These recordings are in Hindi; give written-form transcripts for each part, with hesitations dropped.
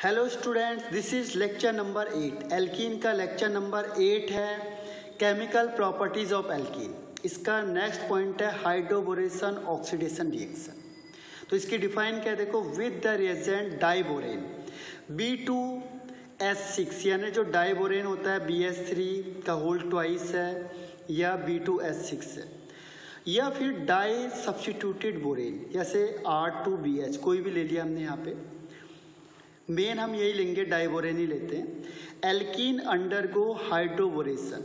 Hello students, this is lecture number 8। Alkene का लेक्चर नंबर 8 है केमिकल प्रॉपर्टीज ऑफ एल्कीन। इसका नेक्स्ट पॉइंट है हाइड्रोबोरेशन ऑक्सीडेशन रिएक्शन। तो इसकी डिफाइन क्या है, देखो, with the reagent diborane B2S6, यानी जो डाइबोरेन होता है BS3 का होल ट्वाइस है या B2S6 है, या फिर डाई सब्स्टिट्यूटेड बोरेन जैसे R2BH कोई भी ले लिया हमने। यहाँ पे मेन हम यही लेंगे, डाइबोरेन ही लेते हैं। Alkene undergo hydroboration.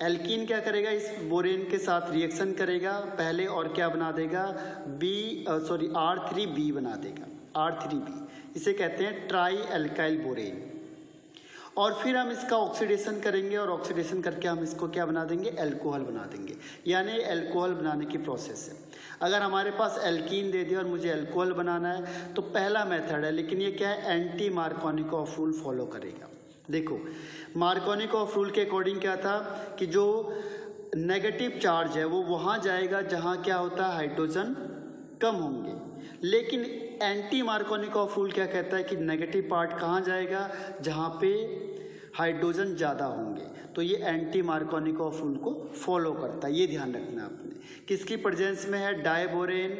एल्कीन क्या करेगा, इस बोरेन के साथ रिएक्शन करेगा पहले और क्या बना देगा, R3B बना देगा, R3B। इसे कहते हैं ट्राई एल्काइल बोरेन। और फिर हम इसका ऑक्सीडेशन करेंगे और ऑक्सीडेशन करके हम इसको क्या बना देंगे, एल्कोहल बना देंगे। यानी एल्कोहल बनाने की प्रोसेस है। अगर हमारे पास एल्कीन दे दिया और मुझे एल्कोहल बनाना है तो पहला मेथड है, लेकिन ये क्या है, एंटी मार्कोनिकॉफ रूल फॉलो करेगा। देखो, मार्कोनिकॉफ रूल के अकॉर्डिंग क्या था कि जो नेगेटिव चार्ज है वो वहाँ जाएगा जहाँ क्या होता है, हाइड्रोजन कम होंगे। लेकिन एंटी मार्कोनिकॉफ रूल क्या कहता है कि नेगेटिव पार्ट कहाँ जाएगा, जहाँ पे हाइड्रोजन ज़्यादा होंगे। तो ये एंटी मार्कोनिकॉफ रूल को फॉलो करता है, ये ध्यान रखना आपने। किसकी प्रेजेंस में है, डाइबोरेन,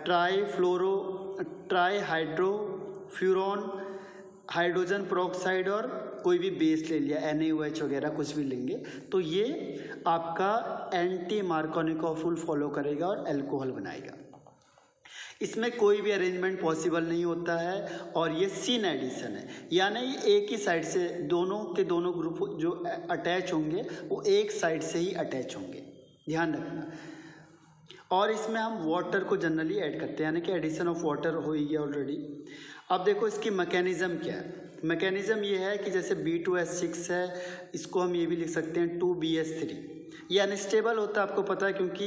ट्राई हाइड्रोफ्यूरॉन, हाइड्रोजन पेरोक्साइड और कोई भी बेस ले लिया, NaOH वगैरह कुछ भी लेंगे, तो ये आपका एंटी मार्कोनिकॉफ रूल फॉलो करेगा और एल्कोहल बनाएगा। इसमें कोई भी अरेंजमेंट पॉसिबल नहीं होता है और ये सीन एडिशन है, यानी एक ही साइड से दोनों के दोनों ग्रुप जो अटैच होंगे वो एक साइड से ही अटैच होंगे, ध्यान रखना। और इसमें हम वाटर को जनरली ऐड करते हैं, यानी कि एडिशन ऑफ वाटर हो ही गया ऑलरेडी। अब देखो इसकी मैकेनिज्म क्या है। मैकेनिज्म ये है कि जैसे B2S6 है, इसको हम ये भी लिख सकते हैं 2BS3। ये अनस्टेबल होता है, आपको पता है, क्योंकि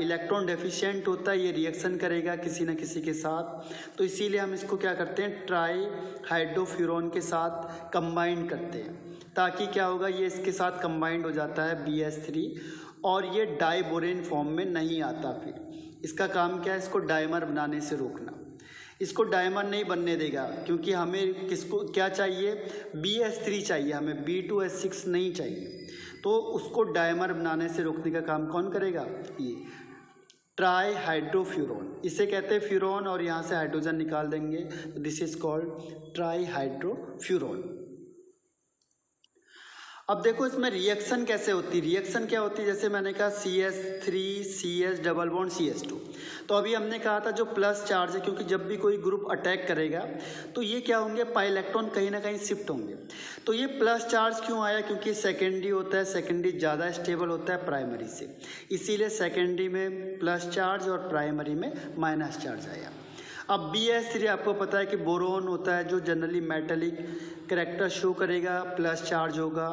इलेक्ट्रॉन डेफिशिएंट होता है, ये रिएक्शन करेगा किसी न किसी के साथ। तो इसीलिए हम इसको क्या करते हैं, ट्राई हाइड्रोफ्यूरॉन के साथ कंबाइन करते हैं, ताकि क्या होगा, ये इसके साथ कंबाइंड हो जाता है BS3 और ये डाइबोरेन फॉर्म में नहीं आता। फिर इसका काम क्या है, इसको डाइमर बनाने से रोकना। इसको डायमंड नहीं बनने देगा, क्योंकि हमें किसको क्या चाहिए, BS3 चाहिए, हमें B2S6 नहीं चाहिए। तो उसको डायमर बनाने से रोकने का काम कौन करेगा, ये ट्राई हाइड्रोफ्यूरॉन। इसे कहते हैं फ्यूरॉन, और यहाँ से हाइड्रोजन निकाल देंगे, दिस इज कॉल्ड ट्राई हाइड्रोफ्यूरॉन। अब देखो इसमें रिएक्शन कैसे होती है। रिएक्शन क्या होती है, जैसे मैंने कहा CH3 CS double bond CH2। तो अभी हमने कहा था जो प्लस चार्ज है, क्योंकि जब भी कोई ग्रुप अटैक करेगा तो ये क्या होंगे, पाई इलेक्ट्रॉन कहीं ना कहीं शिफ्ट होंगे। तो ये प्लस चार्ज क्यों आया, क्योंकि सेकेंडरी होता है, सेकेंडरी ज़्यादा स्टेबल होता है प्राइमरी से, इसीलिए सेकेंडरी में प्लस चार्ज और प्राइमरी में माइनस चार्ज आया। अब BS3 आपको पता है कि बोरोन होता है, जो जनरली मेटालिक कैरेक्टर शो करेगा, प्लस चार्ज होगा,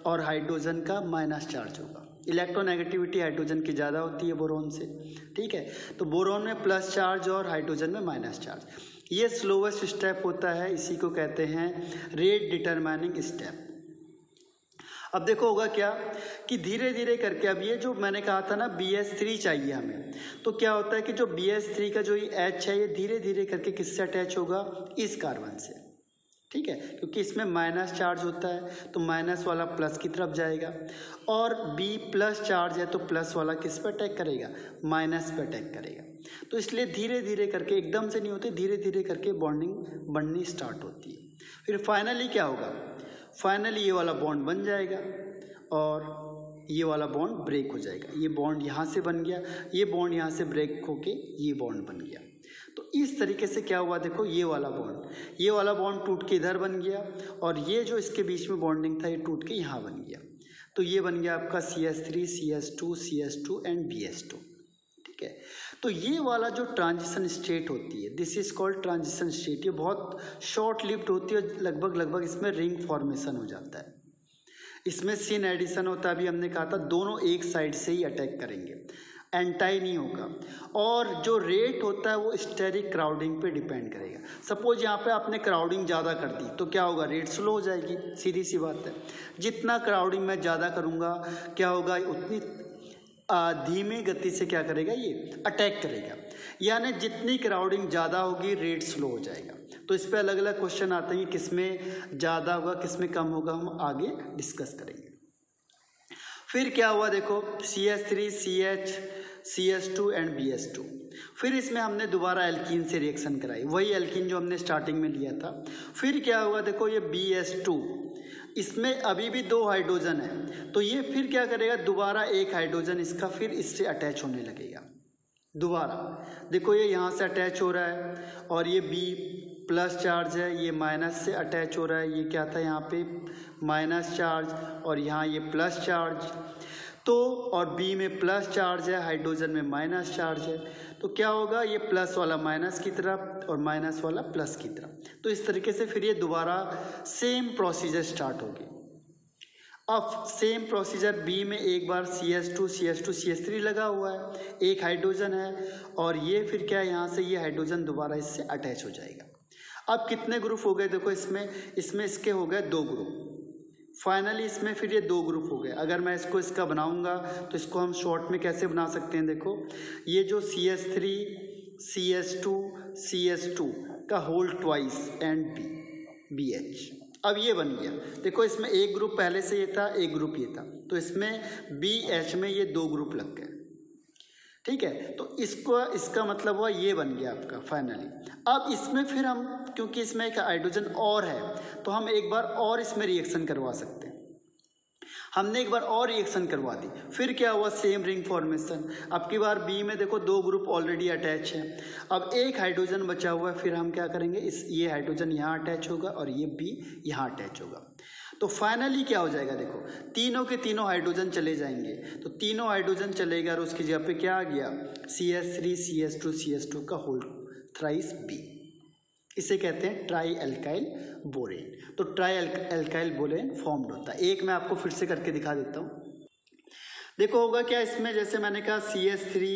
और हाइड्रोजन का माइनस चार्ज होगा। इलेक्ट्रोनेगेटिविटी हाइड्रोजन की ज़्यादा होती है बोरोन से, ठीक है। तो बोरोन में प्लस चार्ज और हाइड्रोजन में माइनस चार्ज। ये स्लोवेस्ट स्टेप होता है, इसी को कहते हैं रेट डिटरमाइनिंग स्टेप। अब देखो होगा क्या कि धीरे धीरे करके, अब ये जो मैंने कहा था ना BS3 चाहिए हमें, तो क्या होता है कि जो BS3 का जो ये H है, ये धीरे धीरे करके किससे अटैच होगा, इस कार्बन से, ठीक है, क्योंकि इसमें माइनस चार्ज होता है, तो माइनस वाला प्लस की तरफ जाएगा, और B प्लस चार्ज है तो प्लस वाला किस पे अटैक करेगा, माइनस पे अटैक करेगा। तो इसलिए धीरे धीरे करके, एकदम से नहीं होती, धीरे धीरे करके बॉन्डिंग बननी स्टार्ट होती है। फिर फाइनली क्या होगा, फाइनली ये वाला बॉन्ड बन जाएगा और ये वाला बॉन्ड ब्रेक हो जाएगा। ये बॉन्ड यहाँ से बन गया, ये बॉन्ड यहाँ से ब्रेक होके ये बॉन्ड बन गया। तो इस तरीके से क्या हुआ, देखो ये वाला बॉन्ड टूट के इधर बन गया, और ये जो इसके बीच में बॉन्डिंग था ये टूट के यहाँ बन गया। तो ये बन गया आपका CH3 CH2 एंड BS2, ठीक है। तो ये वाला जो ट्रांजिशन स्टेट होती है, this is called transition state. ये बहुत शॉर्ट लिव्ड होती है, लगभग इसमें रिंग फॉर्मेशन हो जाता है। इसमें सीन एडिशन होता है, अभी हमने कहा था दोनों एक साइड से ही अटैक करेंगे, एंटाई नहीं होगा। और जो रेट होता है वो स्टेरिक क्राउडिंग पे डिपेंड करेगा। सपोज यहाँ पे आपने क्राउडिंग ज़्यादा कर दी तो क्या होगा, रेट स्लो हो जाएगी, सीधी सी बात है। जितना क्राउडिंग मैं ज़्यादा करूँगा क्या होगा, उतनी धीमी गति से क्या करेगा, ये अटैक करेगा। यानी जितनी क्राउडिंग ज़्यादा होगी रेट स्लो हो जाएगा। तो इस पे अलग अलग क्वेश्चन आते हैं, किस में ज़्यादा होगा किस में कम होगा, हम आगे डिस्कस करेंगे। फिर क्या हुआ देखो, CH3 CH CS2 and BS2। फिर इसमें हमने दोबारा एल्कीन से रिएक्शन कराई, वही एल्कीन जो हमने स्टार्टिंग में लिया था। फिर क्या हुआ देखो, ये BS2, इसमें अभी भी 2 हाइड्रोजन है, तो ये फिर क्या करेगा, दोबारा एक हाइड्रोजन इसका फिर इससे अटैच होने लगेगा। दोबारा देखो ये यहाँ से अटैच हो रहा है और ये B प्लस चार्ज है, ये माइनस से अटैच हो रहा है, ये क्या था यहाँ पे माइनस चार्ज और यहाँ ये प्लस चार्ज, तो और B में प्लस चार्ज है, हाइड्रोजन में माइनस चार्ज है, तो क्या होगा, ये प्लस वाला माइनस की तरफ और माइनस वाला प्लस की तरफ। तो इस तरीके से फिर ये दोबारा सेम प्रोसीजर स्टार्ट होगी। अब सेम प्रोसीजर B में एक बार CH2 CH2 CH3 लगा हुआ है, एक हाइड्रोजन है और ये फिर क्या है, यहाँ से ये हाइड्रोजन दोबारा इससे अटैच हो जाएगा। अब कितने ग्रुप हो गए देखो, इसमें इसके हो गए 2 ग्रुप। फाइनली इसमें फिर ये 2 ग्रुप हो गए। अगर मैं इसका बनाऊंगा तो इसको हम शॉर्ट में कैसे बना सकते हैं, देखो ये जो CH3 CH2 CH2 का होल ट्वाइस एंड BH, अब ये बन गया। देखो इसमें एक ग्रुप पहले से ये था, एक ग्रुप ये था, तो इसमें BH में ये 2 ग्रुप लग गए, ठीक है। तो इसका मतलब हुआ ये बन गया आपका फाइनली। अब इसमें फिर हम, क्योंकि इसमें एक हाइड्रोजन और है, तो हम एक बार और इसमें रिएक्शन करवा सकते हैं। हमने एक बार और रिएक्शन करवा दी, फिर क्या हुआ, सेम रिंग फॉर्मेशन। अब की बार B में देखो 2 ग्रुप ऑलरेडी अटैच हैं, अब एक हाइड्रोजन बचा हुआ है, फिर हम क्या करेंगे, ये हाइड्रोजन यहाँ अटैच होगा और ये B यहाँ अटैच होगा। तो फाइनली क्या हो जाएगा, देखो तीनों के तीनों हाइड्रोजन चले जाएंगे, तो तीनों हाइड्रोजन चलेगा और उसकी जगह पे क्या आ गया, CH3 CH2 CH2 का होल थ्राइस B। इसे कहते हैं ट्राई एल्काइल बोरेन। तो ट्राई एल्काइल बोरेन फॉर्म्ड होता है। एक मैं आपको फिर से करके दिखा देता हूँ। देखो होगा क्या इसमें, जैसे मैंने कहा CH3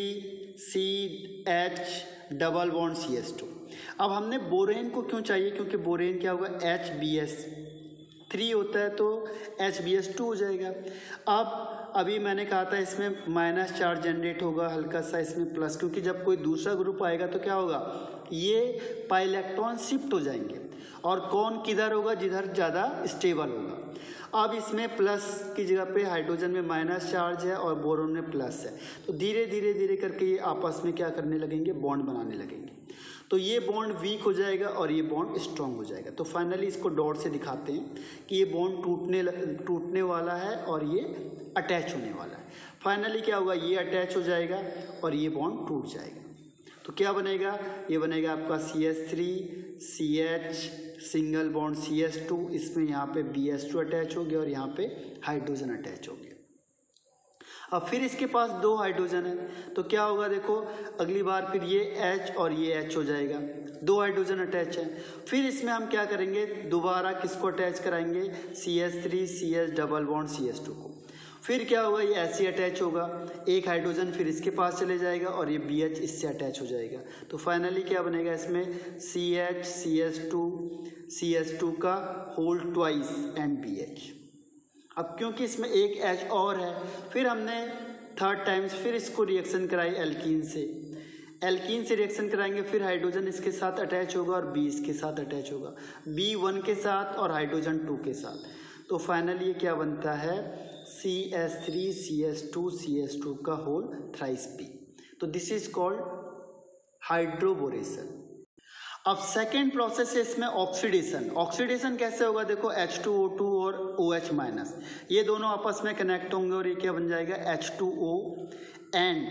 CH double bond CH2। अब हमने बोरेन को क्यों चाहिए, क्योंकि बोरेन क्या होगा, HBS3 होता है तो HBS2 हो जाएगा। अब अभी मैंने कहा था इसमें माइनस चार्ज जनरेट होगा, हल्का सा इसमें प्लस, क्योंकि जब कोई दूसरा ग्रुप आएगा तो क्या होगा, ये पाई इलेक्ट्रॉन शिफ्ट हो जाएंगे और कौन किधर होगा, जिधर ज़्यादा स्टेबल होगा। अब इसमें प्लस की जगह पे हाइड्रोजन में माइनस चार्ज है और बोरोन में प्लस है, तो धीरे धीरे धीरे करके ये आपस में क्या करने लगेंगे, बॉन्ड बनाने लगेंगे। तो ये बॉन्ड वीक हो जाएगा और ये बॉन्ड स्ट्रांग हो जाएगा। तो फाइनली इसको डॉट से दिखाते हैं कि ये बॉन्ड टूटने वाला है और ये अटैच होने वाला है। फाइनली क्या होगा, ये अटैच हो जाएगा और ये बॉन्ड टूट जाएगा। तो क्या बनेगा, ये बनेगा आपका CH3 CH single bond CH2, इसमें यहाँ पे BH2 अटैच हो गया और यहाँ पे हाइड्रोजन अटैच हो गया। अब फिर इसके पास 2 हाइड्रोजन है, तो क्या होगा, देखो अगली बार फिर ये H और ये H हो जाएगा, 2 हाइड्रोजन अटैच है। फिर इसमें हम क्या करेंगे, दोबारा किसको अटैच कराएंगे, CH3 CH double bond CH2 को। फिर क्या होगा, ये ऐसे अटैच होगा, एक हाइड्रोजन फिर इसके पास चले जाएगा और ये BH इससे अटैच हो जाएगा। तो फाइनली क्या बनेगा, इसमें CH CH2 का होल ट्वाइस एंड BH। अब क्योंकि इसमें एक H और है, फिर हमने 3rd टाइम्स फिर इसको रिएक्शन कराई एल्कीन से रिएक्शन कराएंगे, फिर हाइड्रोजन इसके साथ अटैच होगा और B इसके साथ अटैच होगा, B 1 के साथ और हाइड्रोजन 2 के साथ। तो फाइनली ये क्या बनता है, CH3 CH2 का होल थ्राइस B। तो दिस इज कॉल्ड हाइड्रोबोरेशन। अब सेकेंड प्रोसेस है इसमें ऑक्सीडेशन कैसे होगा, देखो H2O2 और OH माइनस, ये दोनों आपस में कनेक्ट होंगे और ये क्या बन जाएगा, H2O एंड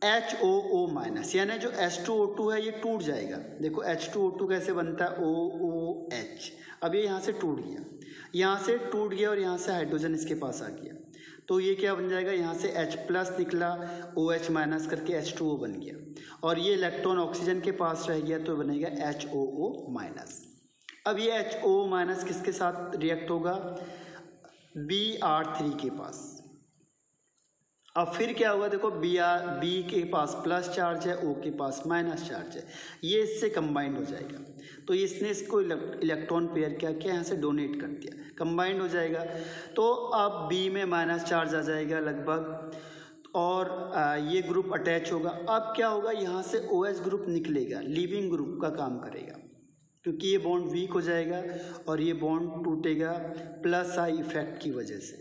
HOO माइनस, यानी जो H2O2 है ये टूट जाएगा। देखो H2O2 कैसे बनता है, OOH। अब ये यहाँ से टूट गया और यहाँ से हाइड्रोजन इसके पास आ गया, तो ये क्या बन जाएगा, यहाँ से H प्लस निकला, OH माइनस करके H2O बन गया और ये इलेक्ट्रॉन ऑक्सीजन के पास रह गया, तो बनेगा HOO माइनस। अब ये HOO माइनस किसके साथ रिएक्ट होगा, Br3 के पास। अब फिर क्या होगा, देखो B के पास प्लस चार्ज है, O के पास माइनस चार्ज है, ये इससे कंबाइंड हो जाएगा। तो इसने इसको इलेक्ट्रॉन पेयर क्या किया, यहाँ से डोनेट कर दिया, कंबाइंड हो जाएगा। तो अब B में माइनस चार्ज आ जाएगा लगभग और ये ग्रुप अटैच होगा। अब क्या होगा, यहाँ से OH ग्रुप निकलेगा, लीविंग ग्रुप का काम करेगा। क्योंकि ये बॉन्ड वीक हो जाएगा और ये बॉन्ड टूटेगा प्लस आई इफेक्ट की वजह से,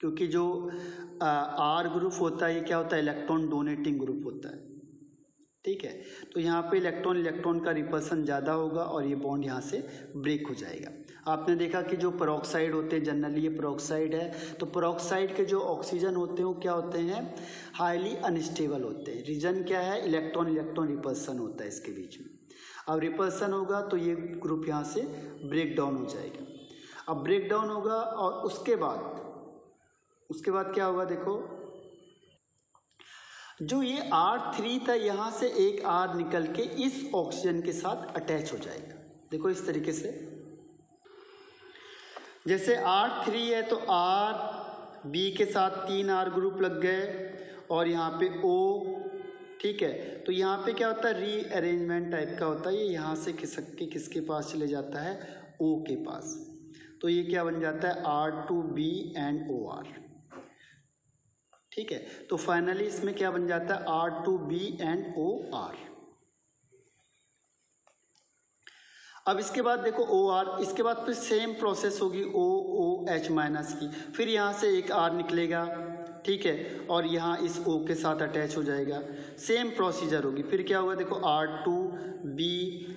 क्योंकि जो आर ग्रुप होता है ये क्या होता है, इलेक्ट्रॉन डोनेटिंग ग्रुप होता है। ठीक है, तो यहाँ पे इलेक्ट्रॉन का रिपल्सन ज़्यादा होगा और ये बॉन्ड यहाँ से ब्रेक हो जाएगा। आपने देखा कि जो पेरोक्साइड होते हैं, जनरली ये पेरोक्साइड है, तो पेरोक्साइड के जो ऑक्सीजन होते हैं वो क्या होते हैं, हाईली अनस्टेबल होते हैं। रीजन क्या है, इलेक्ट्रॉन रिपल्सन होता है इसके बीच में। अब रिपल्सन होगा तो ये ग्रुप यहाँ से ब्रेक डाउन हो जाएगा। अब ब्रेक डाउन होगा और उसके बाद क्या होगा, देखो जो ये R3 था यहाँ से एक R निकल के इस ऑक्सीजन के साथ अटैच हो जाएगा। देखो इस तरीके से, जैसे R3 है तो R B के साथ 3 R ग्रुप लग गए और यहाँ पे O, ठीक है। तो यहाँ पे क्या होता है, रीअरेंजमेंट टाइप का होता है, ये यहाँ से खिसक के किसके पास चले जाता है, O के पास। तो ये क्या बन जाता है, R2B एंड OR। ठीक है, तो फाइनली इसमें क्या बन जाता है, R2B एंड OR। अब इसके बाद देखो OR, इसके बाद फिर सेम प्रोसेस होगी OOH माइनस की, फिर यहाँ से एक R निकलेगा, ठीक है, और यहाँ इस O के साथ अटैच हो जाएगा। सेम प्रोसीजर होगी। फिर क्या होगा, देखो R2B,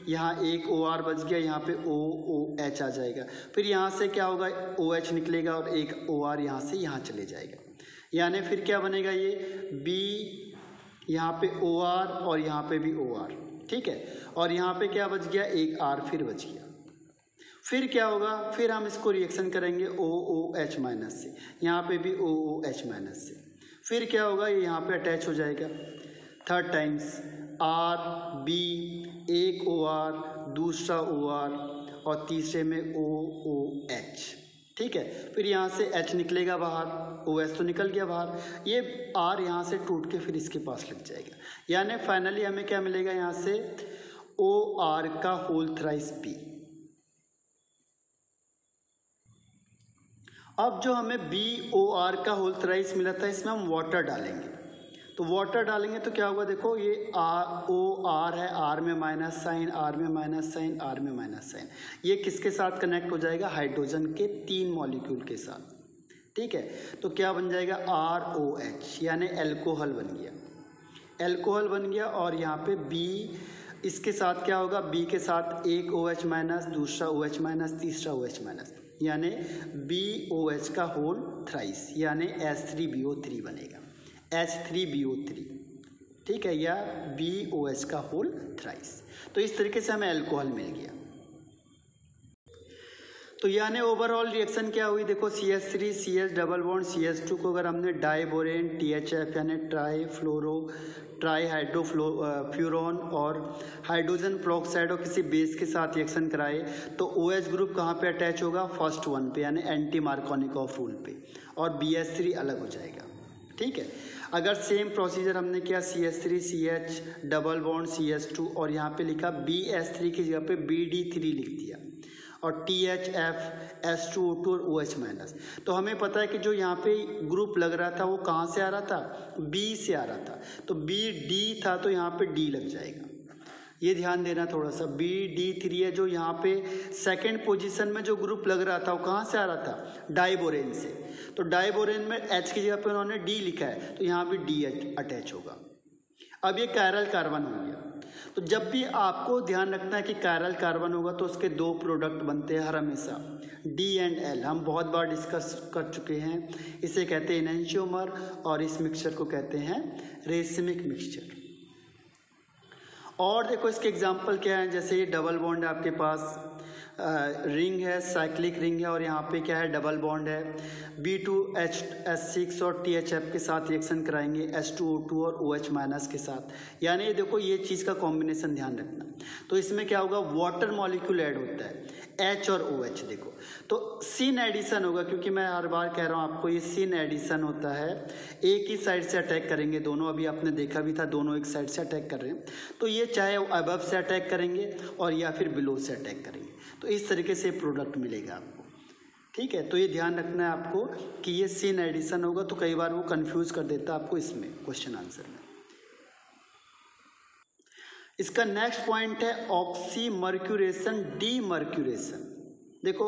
यहाँ एक OR बच गया, यहाँ पे OOH आ जाएगा। फिर यहाँ से क्या होगा, OH निकलेगा और एक OR यहाँ से यहाँ चले जाएगा। यानी फिर क्या बनेगा, ये B, यहाँ पे OR और यहाँ पे भी OR, ठीक है, और यहाँ पे क्या बच गया, एक R फिर बच गया। फिर क्या होगा, फिर हम इसको रिएक्शन करेंगे OOH माइनस से, यहाँ पे भी OOH माइनस से। फिर क्या होगा, ये यहाँ पे अटैच हो जाएगा 3 टाइम्स, R B, एक OR, दूसरा OR और तीसरे में OOH, ठीक है। फिर यहाँ से H निकलेगा बाहर, OH तो निकल गया बाहर, ये R यहाँ से टूट के फिर इसके पास लग जाएगा। यानी फाइनली हमें क्या मिलेगा, यहाँ से OR का होल थ्राइस P। अब जो हमें BOR का होल थ्राइस मिला था, इसमें हम वाटर डालेंगे। तो वाटर डालेंगे तो क्या होगा, देखो ये OR है, R में माइनस साइन, R में माइनस साइन, R में माइनस साइन, ये किसके साथ कनेक्ट हो जाएगा, हाइड्रोजन के 3 मॉलिक्यूल के साथ, ठीक है। तो क्या बन जाएगा, ROH, यानी एल्कोहल बन गया। और यहाँ पे B, इसके साथ क्या होगा, B के साथ एक OH माइनस, दूसरा OH माइनस, तीसरा OH माइनस, यानी BOH का होल थ्राइस, यानी H3BO3 बनेगा, H3BO3, ठीक है, या BOH का होल थ्राइस। तो इस तरीके से हमें अल्कोहल मिल गया। तो यानी ओवरऑल रिएक्शन क्या हुई, देखो CH3 CH double bond CH2 को अगर हमने डाइबोरेन THF यानी ट्राईहाइड्रोफ्यूरॉन और हाइड्रोजन पेरोक्साइड और किसी बेस के साथ रिएक्शन कराए तो OH ग्रुप कहाँ पे अटैच होगा, फर्स्ट वन पे, यानी एंटी मार्कोनिकॉफ रूल पे, और BH3 अलग हो जाएगा, ठीक है। अगर सेम प्रोसीजर हमने किया, CH3 CH double bond CH2 और यहाँ पे लिखा BH3 की जगह पे BD3 लिख दिया और THF H2O2 और OH माइनस, तो हमें पता है कि जो यहाँ पे ग्रुप लग रहा था वो कहाँ से आ रहा था, B से आ रहा था, तो BD था तो यहाँ पे D लग जाएगा। ये ध्यान देना थोड़ा सा, BD3 है, जो यहाँ पे सेकंड पोजीशन में जो ग्रुप लग रहा था वो कहाँ से आ रहा था, डाइबोरेन से, तो डाइबोरेन में H की जगह पे उन्होंने D लिखा है तो यहाँ भी D अटैच होगा। अब ये कायरल कार्बन हो गया। तो जब भी आपको ध्यान रखना है कि कायरल कार्बन होगा तो उसके 2 प्रोडक्ट बनते हैं हर हमेशा, D एंड L, हम बहुत बार डिस्कस कर चुके हैं। इसे कहते हैं एनेंशियोमर और इस मिक्सचर को कहते हैं रेसिमिक मिक्सचर। और देखो इसके एग्जाम्पल क्या है, जैसे ये डबल बॉन्ड है, आपके पास रिंग है, साइक्लिक रिंग है, और यहाँ पे क्या है, डबल बॉन्ड है, B2H6 और THF के साथ रिएक्शन कराएंगे, H2O2 और OH माइनस के साथ, यानी देखो ये चीज़ का कॉम्बिनेशन ध्यान रखना। तो इसमें क्या होगा, वाटर मॉलिक्यूल ऐड होता है, H और OH, देखो तो सिन एडिशन होगा, क्योंकि मैं हर बार कह रहा हूँ आपको, ये सिन एडिशन होता है, एक ही साइड से अटैक करेंगे दोनों, अभी आपने देखा भी था दोनों एक साइड से अटैक कर रहे हैं, तो ये चाहे अबव से अटैक करेंगे और या फिर बिलो से अटैक करेंगे, तो इस तरीके से प्रोडक्ट मिलेगा आपको, ठीक है। तो ये ध्यान रखना है आपको कि ये सिन एडिशन होगा, तो कई बार वो कंफ्यूज कर देता है आपको इसमें क्वेश्चन आंसर में। इसका नेक्स्ट पॉइंट है ऑक्सीमर्क्यूरेशन डीमर्क्यूरेशन। देखो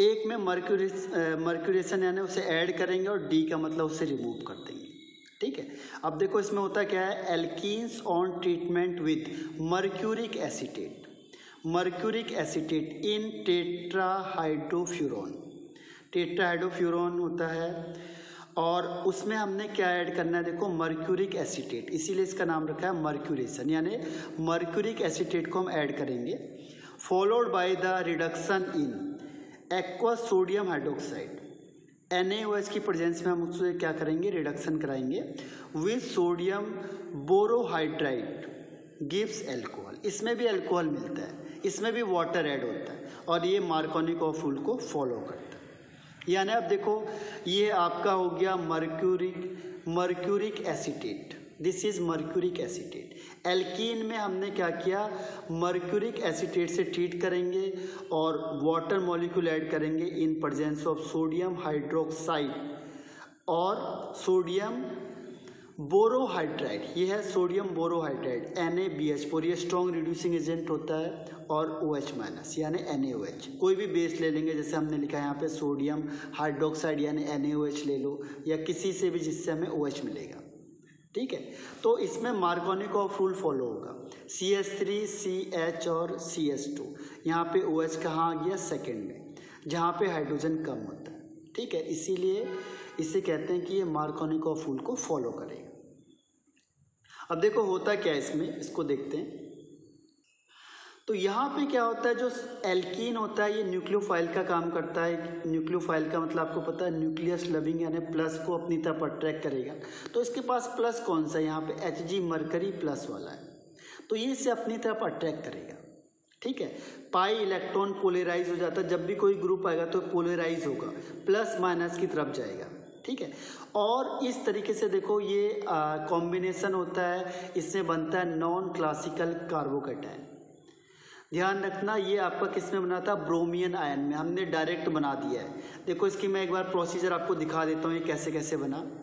एक में मर्क्यूरेशन यानी उसे ऐड करेंगे और डी का मतलब उसे रिमूव कर देंगे, ठीक है। अब देखो इसमें होता क्या है, alkenes on treatment with mercuric acetate, mercuric acetate in tetrahydrofuran, tetrahydrofuran होता है और उसमें हमने क्या ऐड करना है, देखो मर्क्यूरिक एसीटेट, इसीलिए इसका नाम रखा है मर्क्यूरेशन, यानी मर्क्यूरिक एसीटेट को हम ऐड करेंगे, followed by the reduction in aqua sodium hydroxide, NaOH की प्रेजेंस में हम उससे क्या करेंगे, रिडक्शन कराएंगे with sodium borohydride gives alcohol, इसमें भी एल्कोहल मिलता है, इसमें भी वाटर ऐड होता है और ये मार्कोनिकोव रूल को फॉलो करता है। यानी अब देखो ये आपका हो गया mercuric acetate, this is mercuric acetate. Alkene में हमने क्या किया, मर्क्यूरिक एसीटेट से ट्रीट करेंगे और वाटर मॉलिक्यूल ऐड करेंगे इन प्रेजेंस ऑफ सोडियम हाइड्रोक्साइड और सोडियम बोरोहाइड्राइड, ये है सोडियम बोरोहाइड्राइड NaBH4, ये स्ट्रॉन्ग रिड्यूसिंग एजेंट होता है और OH माइनस यानी NaOH, कोई भी बेस ले लेंगे, जैसे हमने लिखा है यहाँ पे सोडियम हाइड्रोक्साइड यानी NaOH ले लो या किसी से भी जिससे हमें OH मिलेगा, ठीक है। तो इसमें मार्कोनिकोव रूल फॉलो होगा, CH3 CH और CH2, यहाँ पे OH कहाँ आ गया, सेकेंड में, जहाँ पे हाइड्रोजन कम होता है, ठीक है, इसीलिए इसे कहते हैं कि ये मार्कोनिकोव रूल को फॉलो करेगा। अब देखो होता क्या है इसमें, इसको देखते हैं। तो यहाँ पे क्या होता है, जो एल्कीन होता है ये न्यूक्लियोफाइल का काम करता है, न्यूक्लियोफाइल का मतलब आपको पता है न्यूक्लियस लविंग यानी प्लस को अपनी तरफ अट्रैक्ट करेगा, तो इसके पास प्लस कौन सा है, यहाँ पे Hg मरकरी प्लस वाला है, तो ये इसे अपनी तरफ अट्रैक्ट करेगा, ठीक है। पाई इलेक्ट्रॉन पोलराइज हो जाता है, जब भी कोई ग्रुप आएगा तो पोलराइज होगा, प्लस माइनस की तरफ जाएगा, ठीक है। और इस तरीके से देखो ये कॉम्बिनेशन होता है, इसमें बनता है नॉन क्लासिकल कार्बोकैटायन। ध्यान रखना ये आपका किस में बना था, ब्रोमियन आयन में, हमने डायरेक्ट बना दिया है। देखो इसकी मैं एक बार प्रोसीजर आपको दिखा देता हूँ ये कैसे कैसे बना।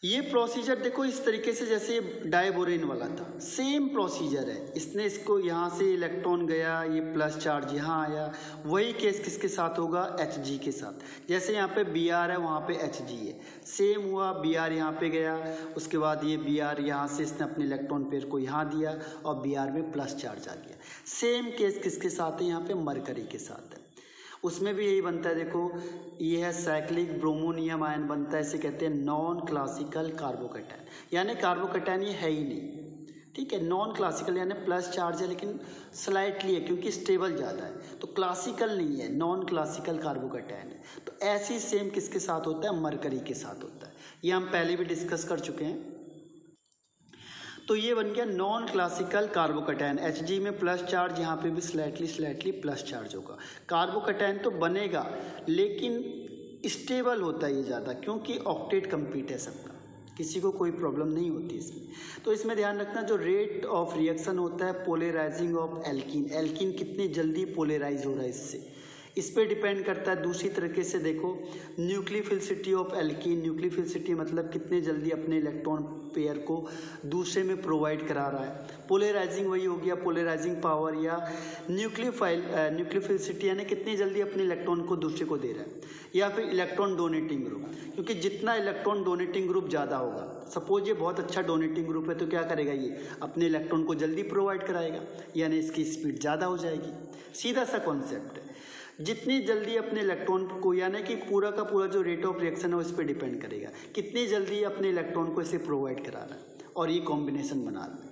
ये प्रोसीजर देखो इस तरीके से जैसे डाइबोरेन वाला था, सेम प्रोसीजर है, इसने इसको यहाँ से इलेक्ट्रॉन गया, ये प्लस चार्ज यहाँ आया, वही केस किसके साथ होगा, Hg के साथ। जैसे यहाँ पे Br है वहाँ पे Hg है, सेम हुआ, Br यहाँ पे गया, उसके बाद ये Br यहाँ से इसने अपने इलेक्ट्रॉन पेयर को यहाँ दिया और Br में प्लस चार्ज आ गया। सेम केस किसके साथ है, यहाँ पे मरकरी के साथ है, उसमें भी यही बनता है। देखो ये है साइक्लिक ब्रोमोनियम आयन बनता है, इसे कहते हैं नॉन क्लासिकल कार्बोकैटायन, यानी कार्बोकैटायन ये है ही नहीं, ठीक है। नॉन क्लासिकल यानी प्लस चार्ज है लेकिन स्लाइटली है क्योंकि स्टेबल ज़्यादा है, तो क्लासिकल नहीं है, नॉन क्लासिकल कार्बोकैटायन है। तो ऐसी सेम किसके साथ होता है, मरकरी के साथ होता है, ये हम पहले भी डिस्कस कर चुके हैं। तो ये बन गया नॉन क्लासिकल कार्बोकैटायन, Hg में प्लस चार्ज, यहाँ पे भी स्लाइटली प्लस चार्ज होगा। कार्बोकैटायन तो बनेगा लेकिन स्टेबल होता है ये ज़्यादा, क्योंकि ऑक्टेट कंप्लीट है सबका, किसी को कोई प्रॉब्लम नहीं होती इसमें। तो इसमें ध्यान रखना जो रेट ऑफ रिएक्शन होता है पोलराइजिंग ऑफ एल्कीन, एल्कीन कितनी जल्दी पोलराइज हो रहा है इससे, इस पे डिपेंड करता है। दूसरी तरीके से देखो न्यूक्लियोफिलिसिटी ऑफ एल्कीन, न्यूक्लियोफिलिसिटी मतलब कितने जल्दी अपने इलेक्ट्रॉन पेयर को दूसरे में प्रोवाइड करा रहा है। पोलराइजिंग वही हो गया, पोलराइजिंग पावर या न्यूक्लियोफिलिसिटी यानी कितनी जल्दी अपने इलेक्ट्रॉन को दूसरे को दे रहा है, या फिर इलेक्ट्रॉन डोनेटिंग ग्रुप, क्योंकि जितना इलेक्ट्रॉन डोनेटिंग ग्रुप ज़्यादा होगा, सपोज ये बहुत अच्छा डोनेटिंग ग्रुप है तो क्या करेगा, ये अपने इलेक्ट्रॉन को जल्दी प्रोवाइड कराएगा, यानी इसकी स्पीड ज़्यादा हो जाएगी। सीधा सा कॉन्सेप्ट है, जितनी जल्दी अपने इलेक्ट्रॉन को, यानी कि पूरा का पूरा जो रेट ऑफ रिएक्शन है उस पर डिपेंड करेगा, कितनी जल्दी अपने इलेक्ट्रॉन को इसे प्रोवाइड करा रहा है और ये कॉम्बिनेशन बना रहा है।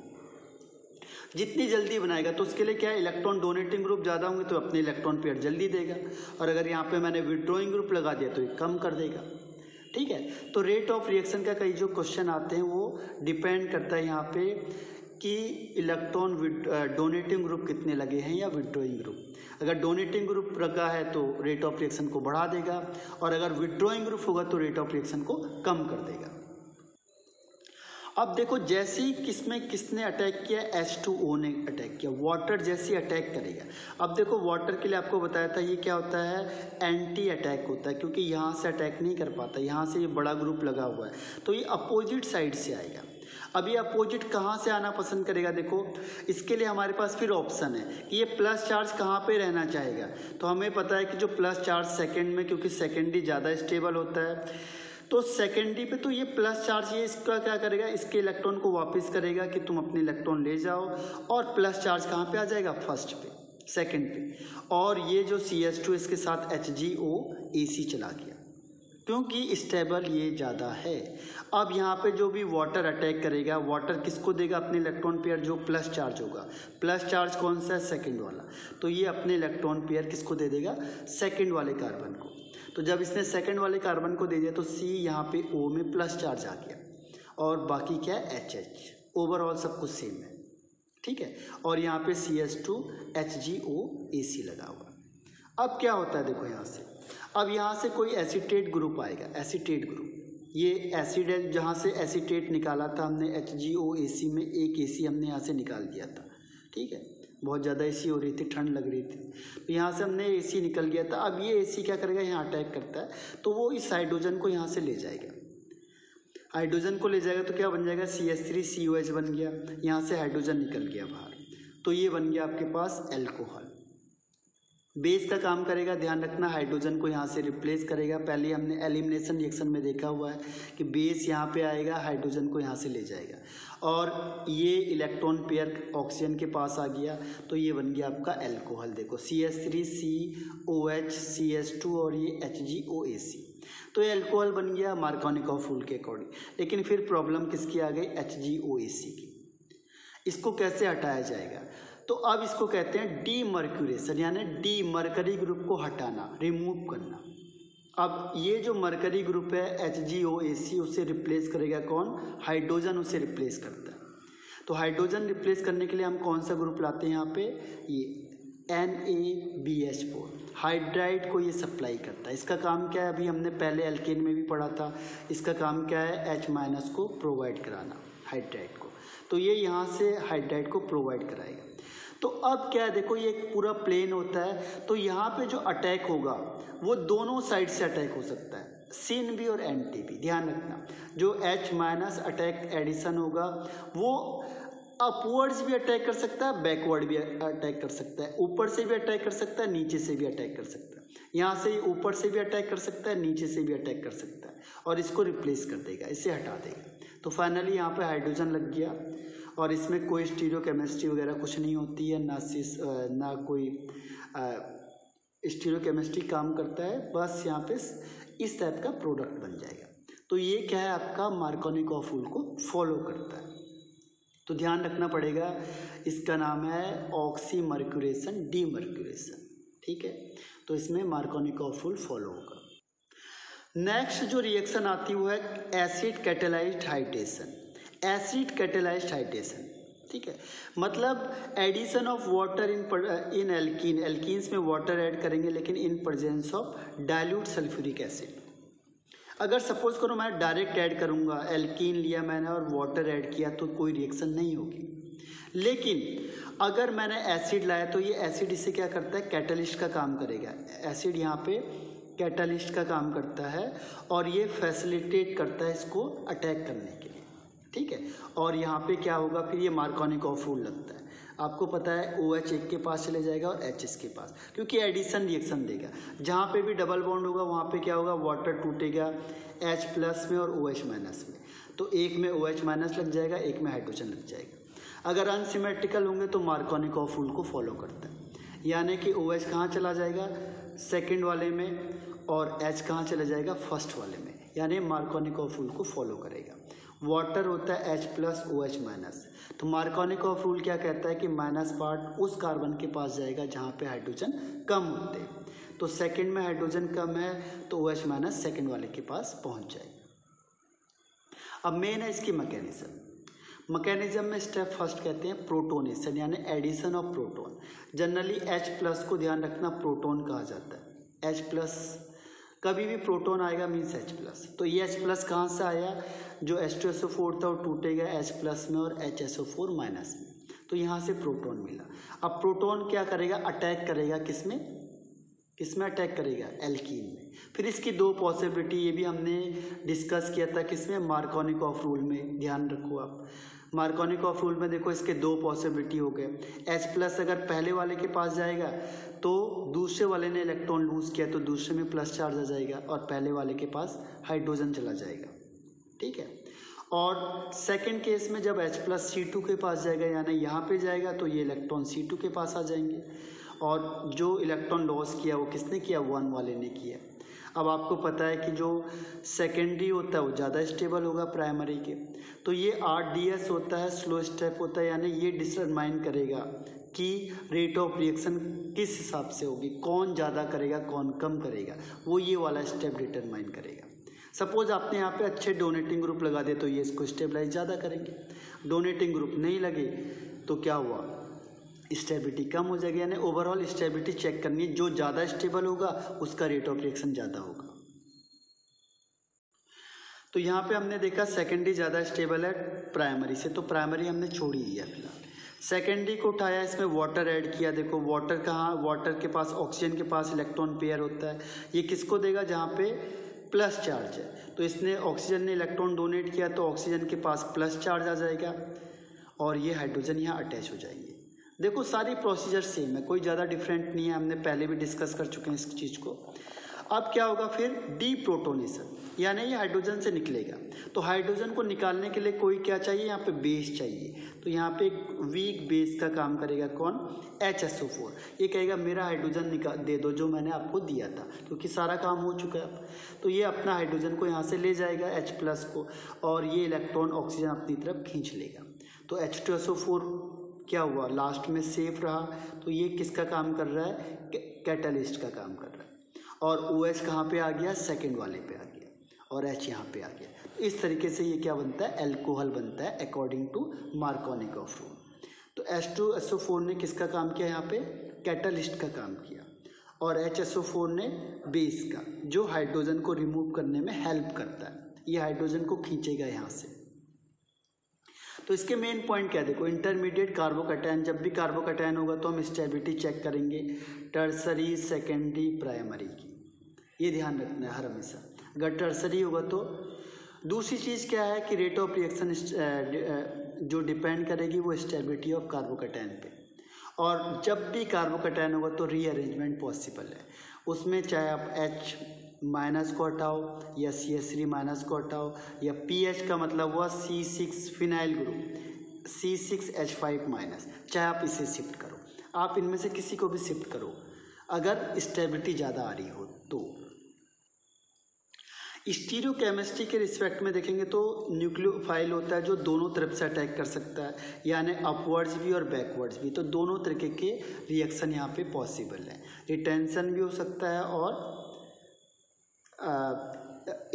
जितनी जल्दी बनाएगा तो उसके लिए क्या है, इलेक्ट्रॉन डोनेटिंग ग्रुप ज़्यादा होंगे तो अपने इलेक्ट्रॉन पेयर जल्दी देगा, और अगर यहाँ पे मैंने विड्रॉइंग ग्रुप लगा दिया तो ये कम कर देगा, ठीक है। तो रेट ऑफ रिएक्शन का कई जो क्वेश्चन आते हैं वो डिपेंड करता है यहाँ पे कि इलेक्ट्रॉन डोनेटिंग ग्रुप कितने लगे हैं या विड्रॉइंग ग्रुप। अगर डोनेटिंग ग्रुप लगा है तो रेट ऑफ रिएक्शन को बढ़ा देगा, और अगर विड्रॉइंग ग्रुप होगा तो रेट ऑफ रिएक्शन को कम कर देगा। अब देखो जैसे ही किसने अटैक किया, H2O ने अटैक किया, वाटर जैसे अटैक करेगा। अब देखो वाटर के लिए आपको बताया था ये क्या होता है, एंटी अटैक होता है, क्योंकि यहाँ से अटैक नहीं कर पाता, यहाँ से ये बड़ा ग्रुप लगा हुआ है तो ये अपोजिट साइड से आएगा। अभी अपोजिट कहाँ से आना पसंद करेगा, देखो इसके लिए हमारे पास फिर ऑप्शन है कि ये प्लस चार्ज कहाँ पे रहना चाहेगा। तो हमें पता है कि जो प्लस चार्ज सेकंड में, क्योंकि सेकेंडरी ज़्यादा स्टेबल होता है, तो सेकेंडरी पे तो ये प्लस चार्ज ये इसका क्या करेगा, इसके इलेक्ट्रॉन को वापस करेगा कि तुम अपने इलेक्ट्रॉन ले जाओ, और प्लस चार्ज कहाँ पे आ जाएगा, फर्स्ट पे, सेकेंड पे। और ये जो CS2 इसके साथ HgOAc चला गया, क्योंकि स्टेबल ये ज़्यादा है। अब यहाँ पे जो भी वाटर अटैक करेगा, वाटर किसको देगा, अपने इलेक्ट्रॉन पेयर जो प्लस चार्ज होगा। प्लस चार्ज कौन सा है, सेकंड वाला, तो ये अपने इलेक्ट्रॉन पेयर किसको दे देगा, सेकंड वाले कार्बन को। तो जब इसने सेकंड वाले कार्बन को दे दिया तो C यहाँ पे O में प्लस चार्ज आ गया, और बाकी क्या है, HH, ओवरऑल सब कुछ सेम है, ठीक है। और यहाँ पे CS2 HgOAc लगा हुआ। अब क्या होता है, देखो यहाँ से, अब यहाँ से कोई एसीटेट ग्रुप आएगा, एसीटेट ग्रुप, ये एसिड है, जहाँ से एसीटेट निकाला था हमने HgOAc में, एक AC हमने यहाँ से निकाल दिया था, ठीक है। बहुत ज़्यादा AC हो रही थी, ठंड लग रही थी, तो यहाँ से हमने AC निकल गया था। अब ये AC क्या करेगा, यहाँ अटैक करता है, तो वो इस हाइड्रोजन को यहाँ से ले जाएगा, हाइड्रोजन को ले जाएगा तो क्या बन जाएगा, CH3COH बन गया, यहाँ से हाइड्रोजन निकल गया बाहर, तो ये बन गया आपके पास एल्कोहल। बेस का काम करेगा, ध्यान रखना, हाइड्रोजन को यहाँ से रिप्लेस करेगा। पहले हमने एलिमिनेशन रिएक्शन में देखा हुआ है कि बेस यहाँ पे आएगा, हाइड्रोजन को यहाँ से ले जाएगा, और ये इलेक्ट्रॉन पेयर ऑक्सीजन के पास आ गया, तो ये बन गया आपका एल्कोहल। देखो CH3COH CS2 और ये HgOAc, तो ये एल्कोहल बन गया मार्कोनिकॉफ रूल के अकॉर्डिंग। लेकिन फिर प्रॉब्लम किसकी आ गई, HgOAc की। इसको कैसे हटाया जाएगा, तो अब इसको कहते हैं डीमर्क्यूरेशन, यानी डी मरकरी ग्रुप को हटाना, रिमूव करना। अब ये जो मरकरी ग्रुप है HgOAc, उसे रिप्लेस करेगा कौन, हाइड्रोजन उसे रिप्लेस करता है। तो हाइड्रोजन रिप्लेस करने के लिए हम कौन सा ग्रुप लाते हैं, यहाँ पे ये NaBH4 हाइड्राइड को ये सप्लाई करता है। इसका काम क्या है, अभी हमने पहले एल्केन में भी पढ़ा था, इसका काम क्या है, H- को प्रोवाइड कराना हाइड्राइड को, तो ये यहाँ से हाइड्राइड को प्रोवाइड कराएगा। तो अब क्या है, देखो ये एक पूरा प्लेन होता है, तो यहाँ पे जो अटैक होगा वो दोनों साइड से अटैक हो सकता है, सिन भी और एंटी भी। ध्यान रखना, जो H- अटैक एडिशन होगा वो अपवर्ड्स भी अटैक कर सकता है, बैकवर्ड भी अटैक कर सकता है, ऊपर से भी अटैक कर सकता है, नीचे से भी अटैक कर सकता है। यहाँ से ऊपर से भी अटैक कर सकता है, नीचे से भी अटैक कर सकता है, और इसको रिप्लेस कर देगा, इसे हटा देगा। तो फाइनली यहाँ पे हाइड्रोजन लग गया, और इसमें कोई स्टीरियोकेमिस्ट्री वगैरह कुछ नहीं होती है, ना कोई स्टीरियोकेमिस्ट्री काम करता है, बस यहाँ पे इस टाइप का प्रोडक्ट बन जाएगा। तो ये क्या है, आपका मार्कोनिकॉफ रूल को फॉलो करता है। तो ध्यान रखना पड़ेगा, इसका नाम है ऑक्सीमर्क्यूरेशन, डीमर्क्यूरेशन, ठीक है। तो इसमें मार्कोनिकॉफ रूल फॉलो होगा। नेक्स्ट जो रिएक्शन आती है वो है acid catalysed hydration, acid catalysed hydration, ठीक है। मतलब addition of water in alkene, alkenes में वाटर ऐड करेंगे लेकिन in presence of dilute sulphuric acid. अगर सपोज करो मैं डायरेक्ट ऐड करूंगा, एल्कीन लिया मैंने और वाटर ऐड किया, तो कोई रिएक्शन नहीं होगी। लेकिन अगर मैंने एसिड लाया तो ये एसिड इसे क्या करता है, कैटलिस्ट का काम करेगा। एसिड यहाँ पे कैटलिस्ट का काम करता है, और ये फैसिलिटेट करता है इसको अटैक करने के लिए, ठीक है। और यहाँ पे क्या होगा, फिर ये मार्कोनिकॉफ रूल लगता है। आपको पता है OH एक के पास चले जाएगा और H इसके पास, क्योंकि एडिशन रिएक्शन देगा। जहाँ पे भी डबल बॉन्ड होगा वहाँ पे क्या होगा, वाटर टूटेगा H+ में और OH- में, तो एक में OH- लग जाएगा, एक में हाइड्रोजन लग जाएगा। अगर अनसिमेट्रिकल होंगे तो मार्कोनिकॉफ रूल को फॉलो करता है, यानी कि OH कहाँ चला जाएगा, सेकेंड वाले में, और H कहाँ चला जाएगा, फर्स्ट वाले में, यानी मार्कोनिकॉफ रूल को फॉलो करेगा। वाटर होता है H+ OH-, तो मार्कोनिकॉफ रूल क्या कहता है कि माइनस पार्ट उस कार्बन के पास जाएगा जहाँ पे हाइड्रोजन कम होते हैं। तो सेकंड में हाइड्रोजन कम है तो OH- सेकंड वाले के पास पहुँच जाएगा। अब मेन है इसकी मैकेनिज्म में स्टेप फर्स्ट कहते हैं प्रोटोनेशन, यानी addition of proton. Generally H+ को ध्यान रखना प्रोटोन कहा जाता है। H+, कभी भी प्रोटोन आएगा मीन्स H+। तो ये H+ कहाँ से आया, जो H2SO4 था वो टूटेगा H+ में और HSO4- में, तो यहाँ से प्रोटोन मिला। अब प्रोटोन क्या करेगा, अटैक करेगा किसमें, किस में अटैक करेगा, एल्कीन में। फिर इसकी दो पॉसिबिलिटी, ये भी हमने डिस्कस किया था किसमें, मार्कोनिकॉफ रूल में। ध्यान रखो आप, मार्कोनिकॉफ रूल में देखो इसके दो पॉसिबिलिटी हो गए। H+ अगर पहले वाले के पास जाएगा तो दूसरे वाले ने इलेक्ट्रॉन लूज किया तो दूसरे में प्लस चार्ज आ जाएगा और पहले वाले के पास हाइड्रोजन चला जाएगा, ठीक है। और सेकंड केस में जब H+ C2 के पास जाएगा यानी यहाँ पे जाएगा तो ये इलेक्ट्रॉन C2 के पास आ जाएंगे और जो इलेक्ट्रॉन लॉस किया वो किसने किया, 1 वाले ने किया। अब आपको पता है कि जो सेकेंडरी होता है वो ज़्यादा स्टेबल होगा प्राइमरी के, तो ये RDS होता है, स्लो स्टेप होता है, यानी ये डिटरमाइन करेगा कि रेट ऑफ रिएक्शन किस हिसाब से होगी, कौन ज़्यादा करेगा कौन कम करेगा, वो ये वाला स्टेप डिटरमाइन करेगा। सपोज आपने यहाँ पे अच्छे डोनेटिंग ग्रुप लगा दे तो ये इसको स्टेबलाइज ज़्यादा करेंगे, डोनेटिंग ग्रुप नहीं लगे तो क्या हुआ, स्टेबिलिटी कम हो जाएगी। यानी ओवरऑल स्टेबिलिटी चेक करनी है, जो ज़्यादा स्टेबल होगा उसका रेट ऑफ रिएक्शन ज़्यादा होगा। तो यहाँ पे हमने देखा सेकेंडरी ज़्यादा स्टेबल है प्राइमरी से, तो प्राइमरी हमने छोड़ ही दिया फिलहाल। सेकेंडरी को उठाया, इसमें वाटर ऐड किया। देखो वाटर कहाँ, वाटर के पास ऑक्सीजन के पास इलेक्ट्रॉन पेयर होता है, ये किसको देगा, जहाँ पे प्लस चार्ज है। तो इसने ऑक्सीजन ने इलेक्ट्रॉन डोनेट किया तो ऑक्सीजन के पास प्लस चार्ज आ जाएगा और ये हाइड्रोजन यहाँ अटैच हो जाएंगे। देखो सारी प्रोसीजर सेम है, कोई ज़्यादा डिफरेंट नहीं है, हमने पहले भी डिस्कस कर चुके हैं इस चीज़ को। अब क्या होगा फिर, डीप्रोटोनेशन, यानी ये हाइड्रोजन से निकलेगा। तो हाइड्रोजन को निकालने के लिए कोई क्या चाहिए, यहाँ पे बेस चाहिए। तो यहाँ पे एक वीक बेस का काम करेगा कौन, HSO4। ये कहेगा मेरा हाइड्रोजन दे दो जो मैंने आपको दिया था, क्योंकि सारा काम हो चुका है। तो ये अपना हाइड्रोजन को यहाँ से ले जाएगा H+ को, और ये इलेक्ट्रॉन ऑक्सीजन अपनी तरफ खींच लेगा। तो H2SO4 क्या हुआ, लास्ट में सेफ रहा। तो ये किसका काम कर रहा है, कैटलिस्ट का काम कर रहा है। और OH कहाँ पे आ गया, सेकंड वाले पे आ गया, और H यहाँ पे आ गया। तो इस तरीके से ये क्या बनता है, एल्कोहल बनता है अकॉर्डिंग टू मार्कोनिकॉफ रूल। तो H2SO4 ने किसका काम किया, यहाँ पे कैटलिस्ट का काम किया, और HSO4 ने बेस का, जो हाइड्रोजन को रिमूव करने में हेल्प करता है। ये हाइड्रोजन को खींचेगा यहाँ से। तो इसके मेन पॉइंट क्या है, देखो इंटरमीडिएट कार्बोकैटायन, जब भी कार्बोकैटायन होगा तो हम स्टेबिलिटी चेक करेंगे टर्सरी, सेकेंडरी, प्राइमरी की, ये ध्यान रखना है हर हमेशा। अगर टर्सरी होगा तो दूसरी चीज़ क्या है कि रेट ऑफ रिएक्शन जो डिपेंड करेगी वो स्टेबिलिटी ऑफ कार्बोकैटायन पे। और जब भी कार्बोकैटायन होगा तो रीअरेंजमेंट पॉसिबल है, उसमें चाहे आप H- को हटाओ या CH3- को हटाओ, या PH का मतलब हुआ C6 फिनाइल ग्रुप, C6H5-, चाहे आप इसे शिफ्ट करो, आप इनमें से किसी को भी शिफ्ट करो अगर स्टेबिलिटी ज़्यादा आ रही हो तो। स्टीरियोकेमिस्ट्री के रिस्पेक्ट में देखेंगे तो न्यूक्लियोफाइल होता है जो दोनों तरफ से अटैक कर सकता है, यानी अपवर्ड्स भी और बैकवर्ड्स भी। तो दोनों तरीके के रिएक्शन यहाँ पे पॉसिबल है, रिटेंशन भी हो सकता है और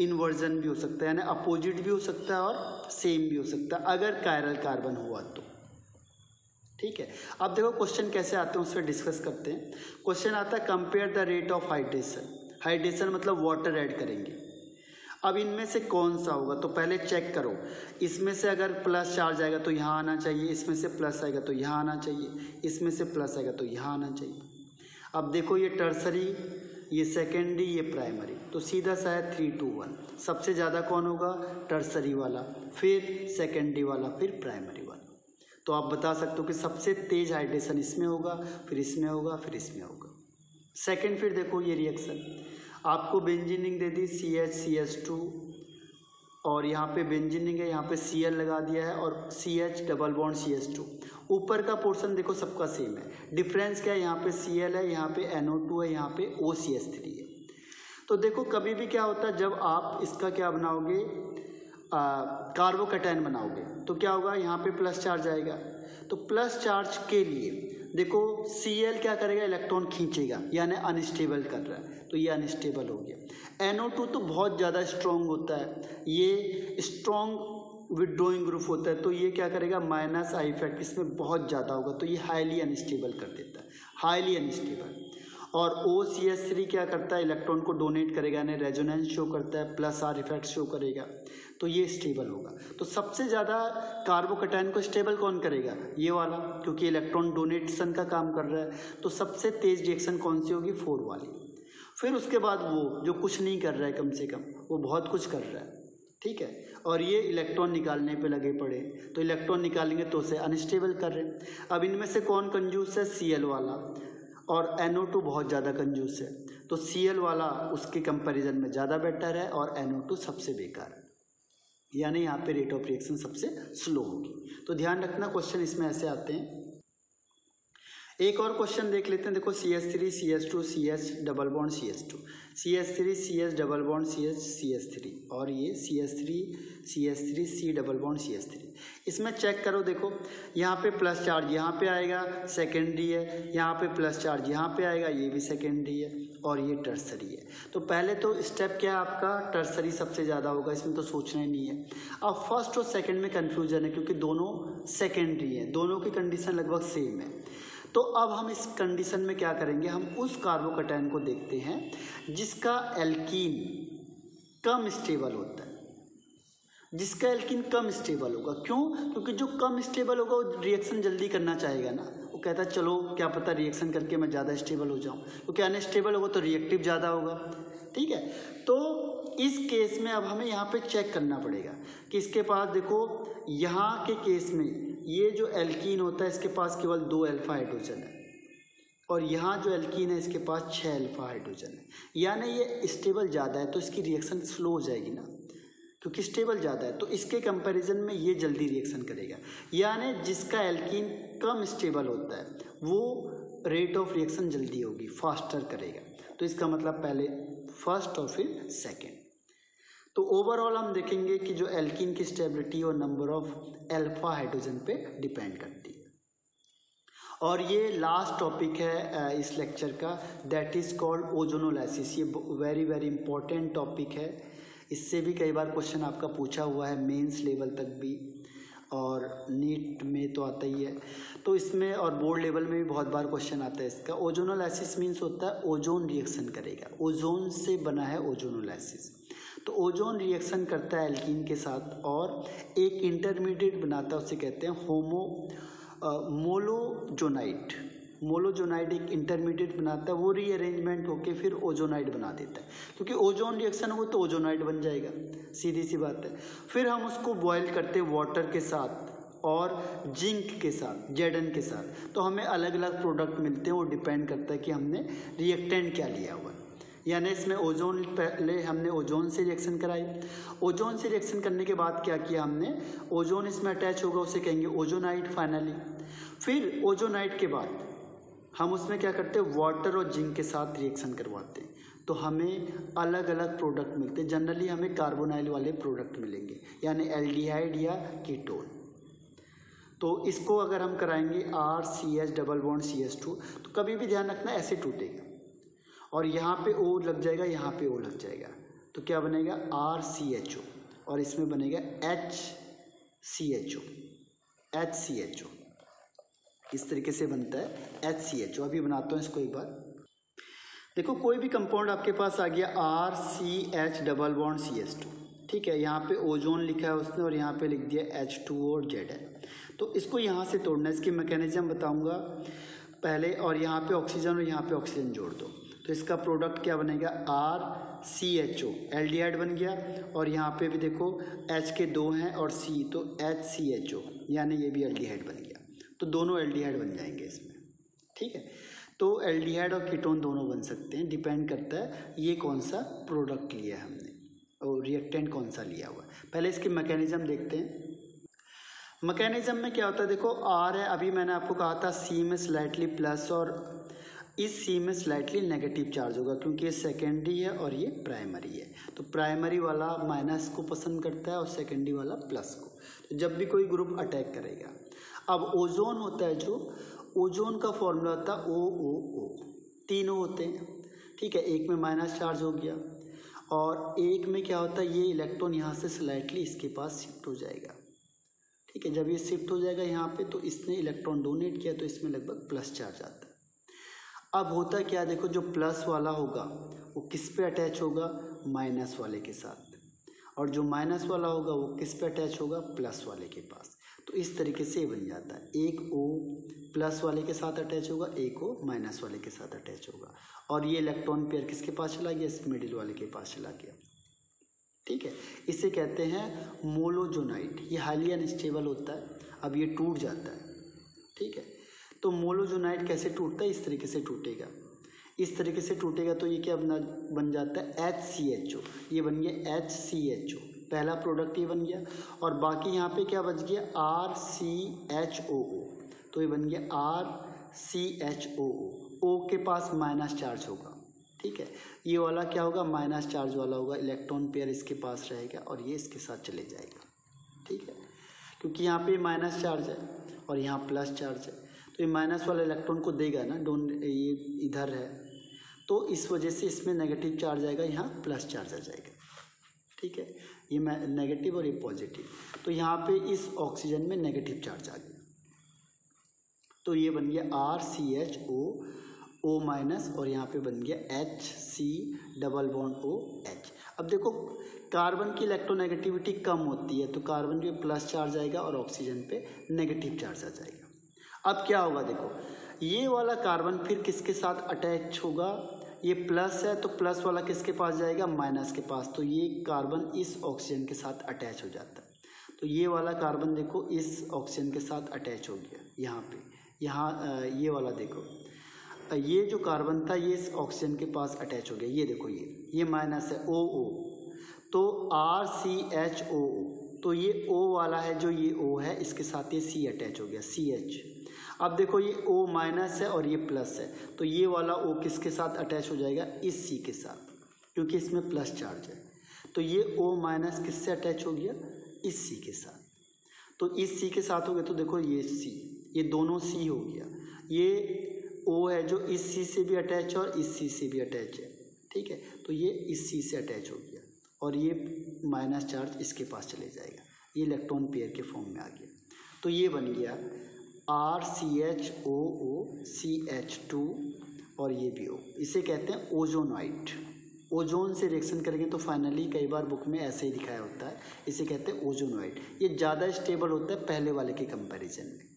इन्वर्जन भी हो सकता है, यानी अपोजिट भी हो सकता है और सेम भी हो सकता है अगर कायरल कार्बन हुआ तो, ठीक है। अब देखो क्वेश्चन कैसे आते हैं उससे डिस्कस करते हैं। क्वेश्चन आता है compare the rate of hydration, hydration मतलब वाटर ऐड करेंगे। अब इनमें से कौन सा होगा, तो पहले चेक करो, इसमें से अगर प्लस चार्ज आएगा तो यहाँ आना चाहिए, इसमें से प्लस आएगा तो यहाँ आना चाहिए, इसमें से प्लस आएगा तो यहाँ आना चाहिए। अब देखो ये टर्सरी, ये सेकेंडरी, ये प्राइमरी, तो सीधा सा है 3 to 1। सबसे ज़्यादा कौन होगा, टर्सरी वाला, फिर सेकेंडरी वाला, फिर प्राइमरी वाला। तो आप बता सकते हो कि सबसे तेज हाइड्रेशन इसमें होगा, फिर इसमें होगा, फिर इसमें होगा। सेकेंड, फिर देखो ये रिएक्शन आपको बेंजीनिंग दे दी CH-CH2, और यहाँ पे बेंजीनिंग है, यहाँ पे Cl लगा दिया है और CH+CH2। ऊपर का पोर्शन देखो सबका सेम है, डिफरेंस क्या है, यहाँ पे Cl है, यहाँ पे NO2 है, यहाँ पे OCH3 है। तो देखो कभी भी क्या होता है, जब आप इसका क्या बनाओगे, कार्बोकैटायन बनाओगे तो क्या होगा, यहाँ पे प्लस चार्ज आएगा। तो प्लस चार्ज के लिए देखो Cl क्या करेगा, इलेक्ट्रॉन खींचेगा, यानी अनस्टेबल कर रहा है, तो ये अनस्टेबल हो गया। NO2 तो बहुत ज़्यादा स्ट्रॉन्ग होता है, ये स्ट्रॉन्ग विड्रॉइंग ग्रुप होता है, तो ये क्या करेगा, माइनस आई इफेक्ट इसमें बहुत ज़्यादा होगा, तो ये हाईली अनस्टेबल कर देता है, हाईली अनस्टेबल। और OCH3 क्या करता है, इलेक्ट्रॉन को डोनेट करेगा, यानी रेजोनेंस शो करता है, प्लस आर इफेक्ट शो करेगा, तो ये स्टेबल होगा। तो सबसे ज़्यादा कार्बोकैटायन को स्टेबल कौन करेगा, ये वाला, क्योंकि इलेक्ट्रॉन डोनेशन का काम कर रहा है। तो सबसे तेज रिएक्शन कौन सी होगी, 4 वाली। फिर उसके बाद वो जो कुछ नहीं कर रहा है कम से कम, वो बहुत कुछ कर रहा है, ठीक है, और ये इलेक्ट्रॉन निकालने पे लगे पड़े, तो इलेक्ट्रॉन निकालेंगे तो उसे अनस्टेबल कर रहे हैं। अब इनमें से कौन कंजूस है? Cl वाला, और NO2 बहुत ज़्यादा कंजूस है, तो Cl वाला उसके कंपैरिजन में ज़्यादा बेटर है और NO2 सबसे बेकार है, यानी यहाँ पे रेट ऑफ रिएक्शन सबसे स्लो होगी। तो ध्यान रखना, क्वेश्चन इसमें ऐसे आते हैं। एक और क्वेश्चन देख लेते हैं, देखो CH3 CH2 CH double bond CH2, CH3 CH double bond CH3, और ये CH3 C double bond CH3। इसमें चेक करो, देखो यहाँ पे प्लस चार्ज यहाँ पे आएगा, सेकेंडरी है, यहाँ पे प्लस चार्ज यहाँ पे आएगा, ये भी सेकेंडरी है, और ये टर्सरी है। तो पहले तो स्टेप क्या है आपका? टर्सरी सबसे ज़्यादा होगा, इसमें तो सोचना ही नहीं है। अब फर्स्ट और सेकेंड में कन्फ्यूजन है क्योंकि दोनों सेकेंडरी है, दोनों की कंडीशन लगभग सेम है। तो अब हम इस कंडीशन में क्या करेंगे, हम उस कार्बोकैटायन को देखते हैं जिसका एल्कीन कम स्टेबल होता है, जिसका एल्कीन कम स्टेबल होगा। क्यों? क्योंकि जो कम स्टेबल होगा वो रिएक्शन जल्दी करना चाहेगा ना, वो कहता है चलो क्या पता रिएक्शन करके मैं ज़्यादा स्टेबल हो जाऊँ, क्योंकि अनस्टेबल होगा तो रिएक्टिव ज़्यादा होगा, ठीक है। तो इस केस में अब हमें यहाँ पे चेक करना पड़ेगा कि इसके पास, देखो यहाँ के केस में ये जो एल्कीन होता है इसके पास केवल 2 अल्फा हाइड्रोजन है, और यहाँ जो एल्कीन है इसके पास 6 अल्फा हाइड्रोजन है, यानी ये स्टेबल ज़्यादा है, तो इसकी रिएक्शन स्लो हो जाएगी ना, क्योंकि स्टेबल ज़्यादा है, तो इसके कंपैरिजन में ये जल्दी रिएक्शन करेगा। यानी जिसका एल्कीन कम स्टेबल होता है वो रेट ऑफ रिएक्शन जल्दी होगी, फास्टर करेगा। तो इसका मतलब पहले फर्स्ट और फिर सेकेंड। तो ओवरऑल हम देखेंगे कि जो एल्कीन की स्टेबिलिटी और नंबर ऑफ अल्फा हाइड्रोजन पे डिपेंड करती है। और ये लास्ट टॉपिक है इस लेक्चर का, दैट इज़ कॉल्ड ओजोनोलाइसिस। ये वेरी वेरी इंपॉर्टेंट टॉपिक है, इससे भी कई बार क्वेश्चन आपका पूछा हुआ है, मेंस लेवल तक भी, और नीट में तो आता ही है, तो इसमें और बोर्ड लेवल में भी बहुत बार क्वेश्चन आता है इसका। ओजोनोलाइसिस मीन्स होता है ओजोन रिएक्शन करेगा, ओजोन से बना है ओजोनोलाइसिस। तो ओजोन रिएक्शन करता है एल्कीन के साथ और एक इंटरमीडिएट बनाता है, उसे कहते हैं मोलोजोनाइड। मोलोजोनाइड एक इंटरमीडिएट बनाता है, वो रीअरेंजमेंट होके फिर ओजोनाइड बना देता है, क्योंकि ओजोन रिएक्शन हो तो ओजोनाइड बन जाएगा, सीधी सी बात है। फिर हम उसको बॉयल करते हैं वाटर के साथ और जिंक के साथ, Zn के साथ, तो हमें अलग अलग प्रोडक्ट मिलते हैं, वो डिपेंड करता है कि हमने रिएक्टेंट क्या लिया हुआ है। यानी इसमें ओजोन, पहले हमने ओजोन से रिएक्शन कराई, ओजोन से रिएक्शन करने के बाद क्या किया हमने, ओजोन इसमें अटैच होगा, उसे कहेंगे ओजोनाइड फाइनली। फिर ओजोनाइड के बाद हम उसमें क्या करते हैं, वाटर और जिंक के साथ रिएक्शन करवाते हैं, तो हमें अलग अलग प्रोडक्ट मिलते हैं। जनरली हमें कार्बोनाइल वाले प्रोडक्ट मिलेंगे, यानी एल्डिहाइड या कीटोन। तो इसको अगर हम कराएंगे RCH डबल बॉन्ड CH2, तो कभी भी ध्यान रखना ऐसे टूटेगा, और यहाँ पे O लग जाएगा, यहाँ पे O लग जाएगा, तो क्या बनेगा RCHO, और इसमें बनेगा HCHO। इस तरीके से बनता है HCHO। अभी बनाता हूँ इसको एक बार। देखो कोई भी कंपाउंड आपके पास आ गया RCH डबल बॉन्ड CH2, ठीक है, यहाँ पे ओजोन लिखा है उसने और यहाँ पे लिख दिया H2O और Zn। तो इसको यहाँ से तोड़ना है, इसकी मैकेनिज्म बताऊँगा पहले, और यहाँ पे ऑक्सीजन और यहाँ पे ऑक्सीजन जोड़ दो, तो इसका प्रोडक्ट क्या बनेगा RCHO, एल्डिहाइड बन गया, और यहाँ पे भी देखो H के 2 हैं और C, तो HCHO, यानी ये भी एल्डिहाइड बन गया, तो दोनों एल्डिहाइड बन जाएंगे इसमें, ठीक है। तो एल्डिहाइड और कीटोन दोनों बन सकते हैं, डिपेंड करता है ये कौन सा प्रोडक्ट लिया है हमने और रिएक्टेंट कौन सा लिया हुआ है। पहले इसकी मैकेनिज्म देखते हैं। मैकेनिज्म में क्या होता है, देखो R है, अभी मैंने आपको कहा था C में स्लाइटली प्लस और इस C में स्लाइटली नेगेटिव चार्ज होगा, क्योंकि ये सेकेंडरी है और ये प्राइमरी है, तो प्राइमरी वाला माइनस को पसंद करता है और सेकेंडरी वाला प्लस को, तो जब भी कोई ग्रुप अटैक करेगा। अब ओजोन होता है, जो ओजोन का फॉर्मूला होता है OOO, तीनों होते हैं, ठीक है, एक में माइनस चार्ज हो गया और एक में क्या होता है, ये इलेक्ट्रॉन यहाँ से स्लाइटली इसके पास शिफ्ट हो जाएगा, ठीक है। जब ये शिफ्ट हो जाएगा यहाँ पे, तो इसने इलेक्ट्रॉन डोनेट किया, तो इसमें लगभग प्लस चार्ज आता है। अब होता क्या, देखो जो प्लस वाला होगा वो किस पे अटैच होगा, माइनस वाले के साथ, और जो माइनस वाला होगा वो किस पे अटैच होगा, प्लस वाले के पास। तो तो इस तरीके से ये बन जाता है, एक O प्लस वाले के साथ अटैच होगा, एक O माइनस वाले के साथ अटैच होगा, और ये इलेक्ट्रॉन पेयर किसके पास चला गया, इस मिडिल वाले के पास चला गया। ठीक है, इसे कहते हैं मोलोजोनाइट। ये हाईली अनस्टेबल होता है, अब ये टूट जाता है। ठीक है, तो मोलोजोनाइट कैसे टूटता है, इस तरीके से टूटेगा, इस तरीके से टूटेगा। तो ये क्या बन जाता है, HCHO। ये बन गया HCHO, पहला प्रोडक्ट ये बन गया, और बाकी यहाँ पे क्या बच गया, RCHOO। तो ये बन गया RCHOO, O के पास माइनस चार्ज होगा। ठीक है, ये वाला क्या होगा, माइनस चार्ज वाला होगा, इलेक्ट्रॉन पेयर इसके पास रहेगा और ये इसके साथ चले जाएगा। ठीक है, क्योंकि यहाँ पे माइनस चार्ज है और यहाँ प्लस चार्ज है, तो ये माइनस वाला इलेक्ट्रॉन को देगा ना, ये इधर है, तो इस वजह से इसमें नेगेटिव चार्ज आएगा, यहाँ प्लस चार्ज आ जाएगा। ठीक है, ये नेगेटिव और ये पॉजिटिव, तो यहाँ पे इस ऑक्सीजन में नेगेटिव चार्ज आ गया, तो ये बन गया RCHO O माइनस, और यहाँ पे बन गया HC डबल बॉन्ड OH। अब देखो कार्बन की इलेक्ट्रोनेगेटिविटी कम होती है, तो कार्बन पे प्लस चार्ज आएगा और ऑक्सीजन पे नेगेटिव चार्ज आ जाएगा। अब क्या होगा, देखो ये वाला कार्बन फिर किसके साथ अटैच होगा, ये प्लस है तो प्लस वाला किसके पास जाएगा, माइनस के पास, तो ये कार्बन इस ऑक्सीजन के साथ अटैच हो जाता है। तो ये वाला कार्बन देखो इस ऑक्सीजन के साथ अटैच हो गया, यहाँ पे, यहाँ ये वाला देखो, ये जो कार्बन था ये इस ऑक्सीजन के पास अटैच हो गया, ये देखो ये माइनस है OO, तो RCHOO, तो ये O वाला है, जो ये O है इसके साथ ये C अटैच हो गया, CH। अब देखो ये O माइनस है और ये प्लस है, तो ये वाला O किसके साथ अटैच हो जाएगा, इस C के साथ, क्योंकि इसमें प्लस चार्ज है। तो ये O माइनस किससे अटैच हो गया, इस C के साथ, तो इस C के साथ हो गया, तो देखो ये C, ये दोनों C हो गया, ये O है जो इस C से भी अटैच है और इस C से भी अटैच है। ठीक है, तो ये इस C से अटैच हो गया और ये माइनस चार्ज इसके पास चले जाएगा, ये इलेक्ट्रॉन पेयर के फॉर्म में आ गया। तो ये बन गया RCHOO CH2 और ये भी O, इसे कहते हैं ओजोनाइट। ओजोन से रिएक्शन करेंगे तो फाइनली कई बार बुक में ऐसे ही दिखाया होता है, इसे कहते हैं ओजोनाइट। ये ज़्यादा स्टेबल होता है पहले वाले के कंपैरिजन में।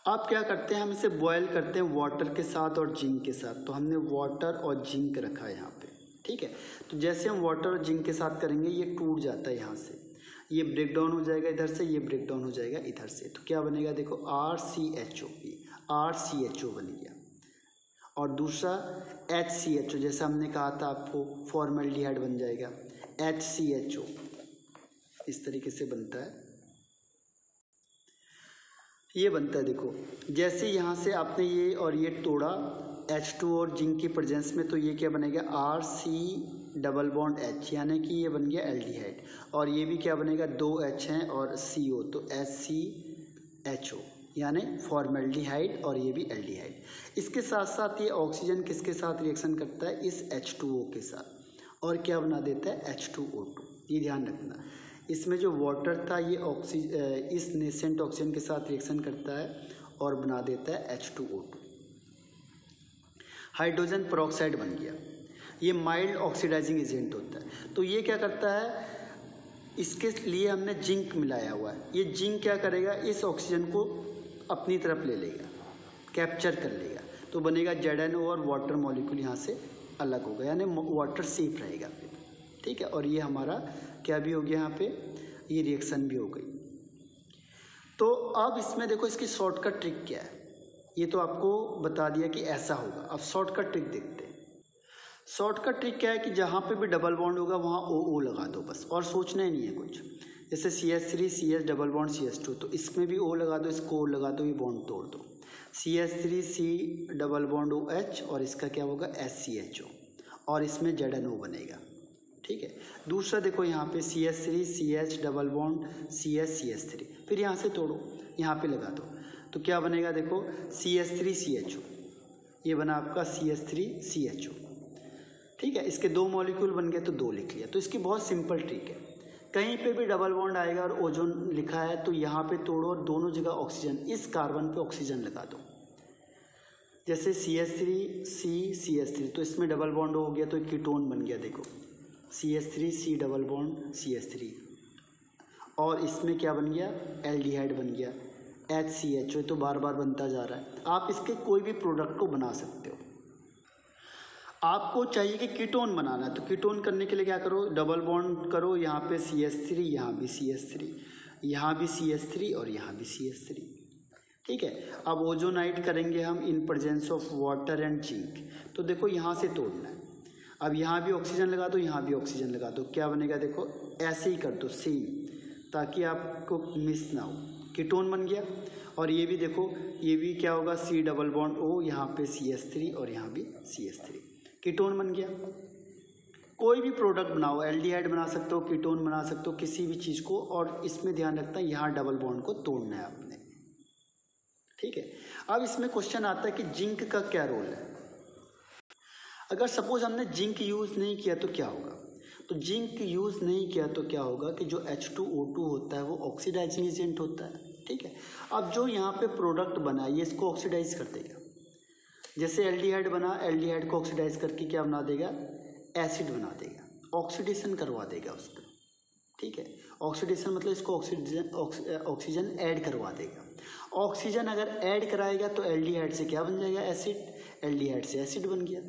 अब क्या करते हैं, हम इसे बॉयल करते हैं वाटर के साथ और जिंक के साथ। तो हमने वाटर और जिंक रखा है यहाँ पे। ठीक है, तो जैसे हम वाटर और जिंक के साथ करेंगे ये टूट जाता है, यहाँ से ये ब्रेक डाउन हो जाएगा, इधर से ये ब्रेक डाउन हो जाएगा इधर से, तो क्या बनेगा, देखो RCHO बन गया, और दूसरा HCHO, जैसा हमने कहा था आपको फॉर्मल्डिहाइड बन जाएगा, HCHO इस तरीके से बनता है, ये बनता है। देखो जैसे यहाँ से आपने ये और ये तोड़ा H2 और जिंक की प्रेजेंस में, तो ये क्या बनेगा, RC डबल बॉन्ड H, यानी कि ये बन गया एल्डिहाइड, और ये भी क्या बनेगा, 2 H हैं और CO, तो SCHO यानी फॉर्मल्डिहाइड, और ये भी एल्डिहाइड। इसके साथ साथ ये ऑक्सीजन किसके साथ रिएक्शन करता है, इस H2O के साथ, और क्या बना देता है, H2O2। ये ध्यान रखना, इसमें जो वाटर था ये इस नेसेंट ऑक्सीजन के साथ रिएक्शन करता है और बना देता है H2O2। हाइड्रोजन पेरोक्साइड बन गया, ये माइल्ड ऑक्सीडाइजिंग एजेंट होता है। तो ये क्या करता है, इसके लिए हमने जिंक मिलाया हुआ है, ये जिंक क्या करेगा, इस ऑक्सीजन को अपनी तरफ ले लेगा, कैप्चर कर लेगा, तो बनेगा ZNO और वाटर मॉलिक्यूल यहाँ से अलग होगा, यानी वाटर सेफ रहेगा। ठीक है, और ये हमारा क्या भी हो गया, यहाँ पे ये रिएक्शन भी हो गई। तो अब इसमें देखो इसकी शॉर्टकट ट्रिक क्या है, ये तो आपको बता दिया कि ऐसा होगा। अब शॉर्टकट ट्रिक देखते हैं। शॉर्टकट ट्रिक क्या है कि जहाँ पे भी डबल बॉन्ड होगा वहाँ OO लगा दो बस, और सोचना ही नहीं है कुछ। जैसे CH3 CH double bond CH2, तो इसमें भी O लगा दो, इसको O लगा दो, ये बॉन्ड तोड़ दो। CH3 C double bond OH, और इसका क्या होगा, SCHO, और इसमें ZNO बनेगा। ठीक है, दूसरा देखो यहाँ पे CH3 CH double bond CH3, फिर यहाँ से तोड़ो, यहाँ पे लगा दो, तो क्या बनेगा, देखो CH3 CHO, ये बना आपका CH3 CHO। ठीक है, इसके 2 मॉलिक्यूल बन गए तो 2 लिख लिया। तो इसकी बहुत सिंपल ट्रिक है, कहीं पे भी डबल बॉन्ड आएगा और ओजोन लिखा है तो यहाँ पे तोड़ो और दोनों जगह ऑक्सीजन, इस कार्बन पे ऑक्सीजन लगा दो। जैसे CH3 C CH3, तो इसमें डबल बॉन्ड हो गया तो कीटोन बन गया, देखो CH3 C double bond CH3, और इसमें क्या बन गया, एल्डिहाइड बन गया, HCHO तो बार बार बनता जा रहा है। आप इसके कोई भी प्रोडक्ट को बना सकते हो। आपको चाहिए कि कीटोन बनाना है, तो कीटोन करने के लिए क्या करो, डबल बॉन्ड करो, यहाँ पे CH3, यहाँ भी CH3, यहाँ भी CH3 और यहाँ भी CH3, ठीक है। अब ओजोनाइट करेंगे हम इन presence of water and zinc. तो देखो यहाँ से तोड़ना है, अब यहाँ भी ऑक्सीजन लगा दो, यहाँ भी ऑक्सीजन लगा दो, क्या बनेगा देखो, ऐसे ही कर दो सेम, ताकि आपको मिस ना हो। कीटोन बन गया। और ये भी देखो, ये भी क्या होगा, C डबल बॉन्ड O, यहाँ पे CH3 और यहाँ भी CH3, कीटोन बन गया। कोई भी प्रोडक्ट बनाओ, एल्डिहाइड बना सकते हो, कीटोन बना सकते हो, किसी भी चीज़ को। और इसमें ध्यान रखना है यहाँ डबल बॉन्ड को तोड़ना है आपने, ठीक है। अब इसमें क्वेश्चन आता है कि जिंक का क्या रोल है। अगर सपोज हमने जिंक यूज़ नहीं किया तो क्या होगा, तो जिंक यूज़ नहीं किया तो क्या होगा कि जो H2O2 होता है वो ऑक्सीडाइजिंग एजेंट होता है, ठीक है। अब जो यहाँ पे प्रोडक्ट बना ये इसको ऑक्सीडाइज कर देगा। जैसे एल्डिहाइड बना, एल्डिहाइड को ऑक्सीडाइज करके क्या बना देगा, एसिड बना देगा, ऑक्सीडेशन करवा देगा उसका, ठीक है। ऑक्सीडेशन मतलब इसको ऑक्सीजन ऐड करवा देगा। ऑक्सीजन अगर ऐड कराएगा तो एल्डिहाइड से क्या बन जाएगा, एसिड, एल्डिहाइड से एसिड बन गया,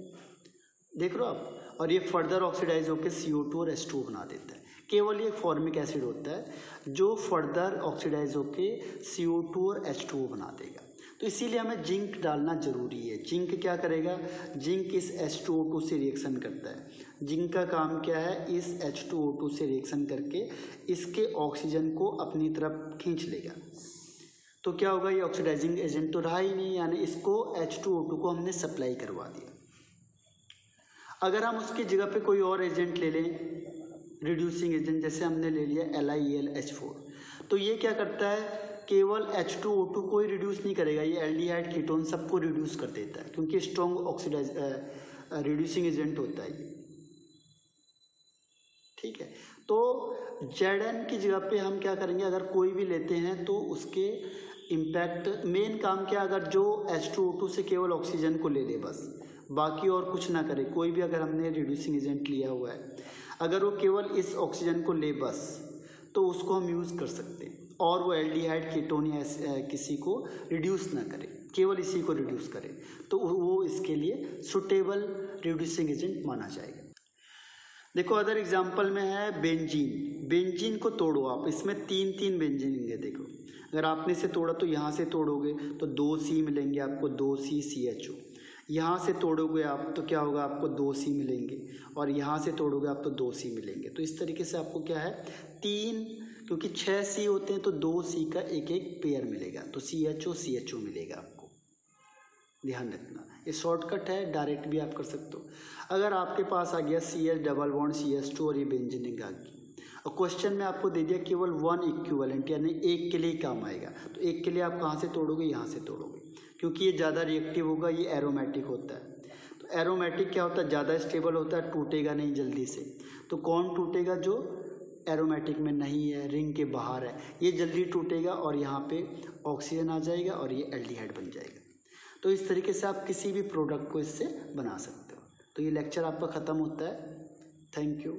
देख लो आप। और ये फर्दर ऑक्सीडाइज होकर CO2 और H2O बना देता है। केवल ये फॉर्मिक एसिड होता है जो फर्दर ऑक्सीडाइज होकर CO2 और H2O बना देगा। तो इसीलिए हमें जिंक डालना जरूरी है। जिंक क्या करेगा, जिंक इस H2O2 से रिएक्शन करता है। जिंक का काम क्या है, इस H2O2 से रिएक्शन करके इसके ऑक्सीजन को अपनी तरफ खींच लेगा। तो क्या होगा, ये ऑक्सीडाइजिंग एजेंट तो रहा ही नहीं, यानी इसको H2O2 को हमने सप्लाई करवा दिया। अगर हम उसकी जगह पे कोई और एजेंट ले लें, रिड्यूसिंग एजेंट, जैसे हमने ले लिया LiAlH4, तो ये क्या करता है, केवल H2O2 को ही रिड्यूस नहीं करेगा, ये एल्डिहाइड, कीटोन सबको रिड्यूस कर देता है, क्योंकि स्ट्रॉन्ग ऑक्सीडाइज रिड्यूसिंग एजेंट होता है ये, ठीक है। तो Zn की जगह पे हम क्या करेंगे, अगर कोई भी लेते हैं तो उसके इम्पैक्ट, मेन काम क्या, अगर जो H2O2 से केवल ऑक्सीजन को ले ले बस, बाकी और कुछ ना करे। कोई भी अगर हमने रिड्यूसिंग एजेंट लिया हुआ है, अगर वो केवल इस ऑक्सीजन को ले बस, तो उसको हम यूज़ कर सकते हैं। और वो एल्डिहाइड, कीटोन या किसी को रिड्यूस ना करे, केवल इसी को रिड्यूस करे, तो वो इसके लिए सुटेबल रिड्यूसिंग एजेंट माना जाएगा। देखो अदर एग्जांपल में है बेंजीन। बेंजीन को तोड़ो आप, इसमें 3 बेंजीन होंगे। देखो अगर आपने से तोड़ा तो यहाँ से तोड़ोगे तो 2C मिलेंगे आपको, 2CCHO। यहाँ से तोड़ोगे आप तो क्या होगा, आपको 2C मिलेंगे, और यहाँ से तोड़ोगे आप तो 2C मिलेंगे। तो इस तरीके से आपको क्या है, 3, क्योंकि 6C होते हैं तो 2C का एक पेयर मिलेगा, तो CHO मिलेगा आपको, ध्यान रखना। ये शॉर्टकट है, डायरेक्ट भी आप कर सकते हो। अगर आपके पास आ गया CH डबल बॉन्ड CH2 और ये बेंजीन आ गई, और क्वेश्चन में आपको दे दिया केवल 1 इक्विवेलेंट, यानी एक के लिए काम आएगा, तो एक के लिए आप कहाँ से तोड़ोगे, यहाँ से तोड़ोगे, क्योंकि ये ज़्यादा रिएक्टिव होगा, ये एरोमेटिक होता है। तो एरोमेटिक क्या होता है, ज़्यादा स्टेबल होता है, टूटेगा नहीं जल्दी से। तो कौन टूटेगा, जो एरोमेटिक में नहीं है, रिंग के बाहर है, ये जल्दी टूटेगा और यहाँ पे ऑक्सीजन आ जाएगा और ये एल्डिहाइड बन जाएगा। तो इस तरीके से आप किसी भी प्रोडक्ट को इससे बना सकते हो। तो ये लेक्चर आपका ख़त्म होता है। Thank you.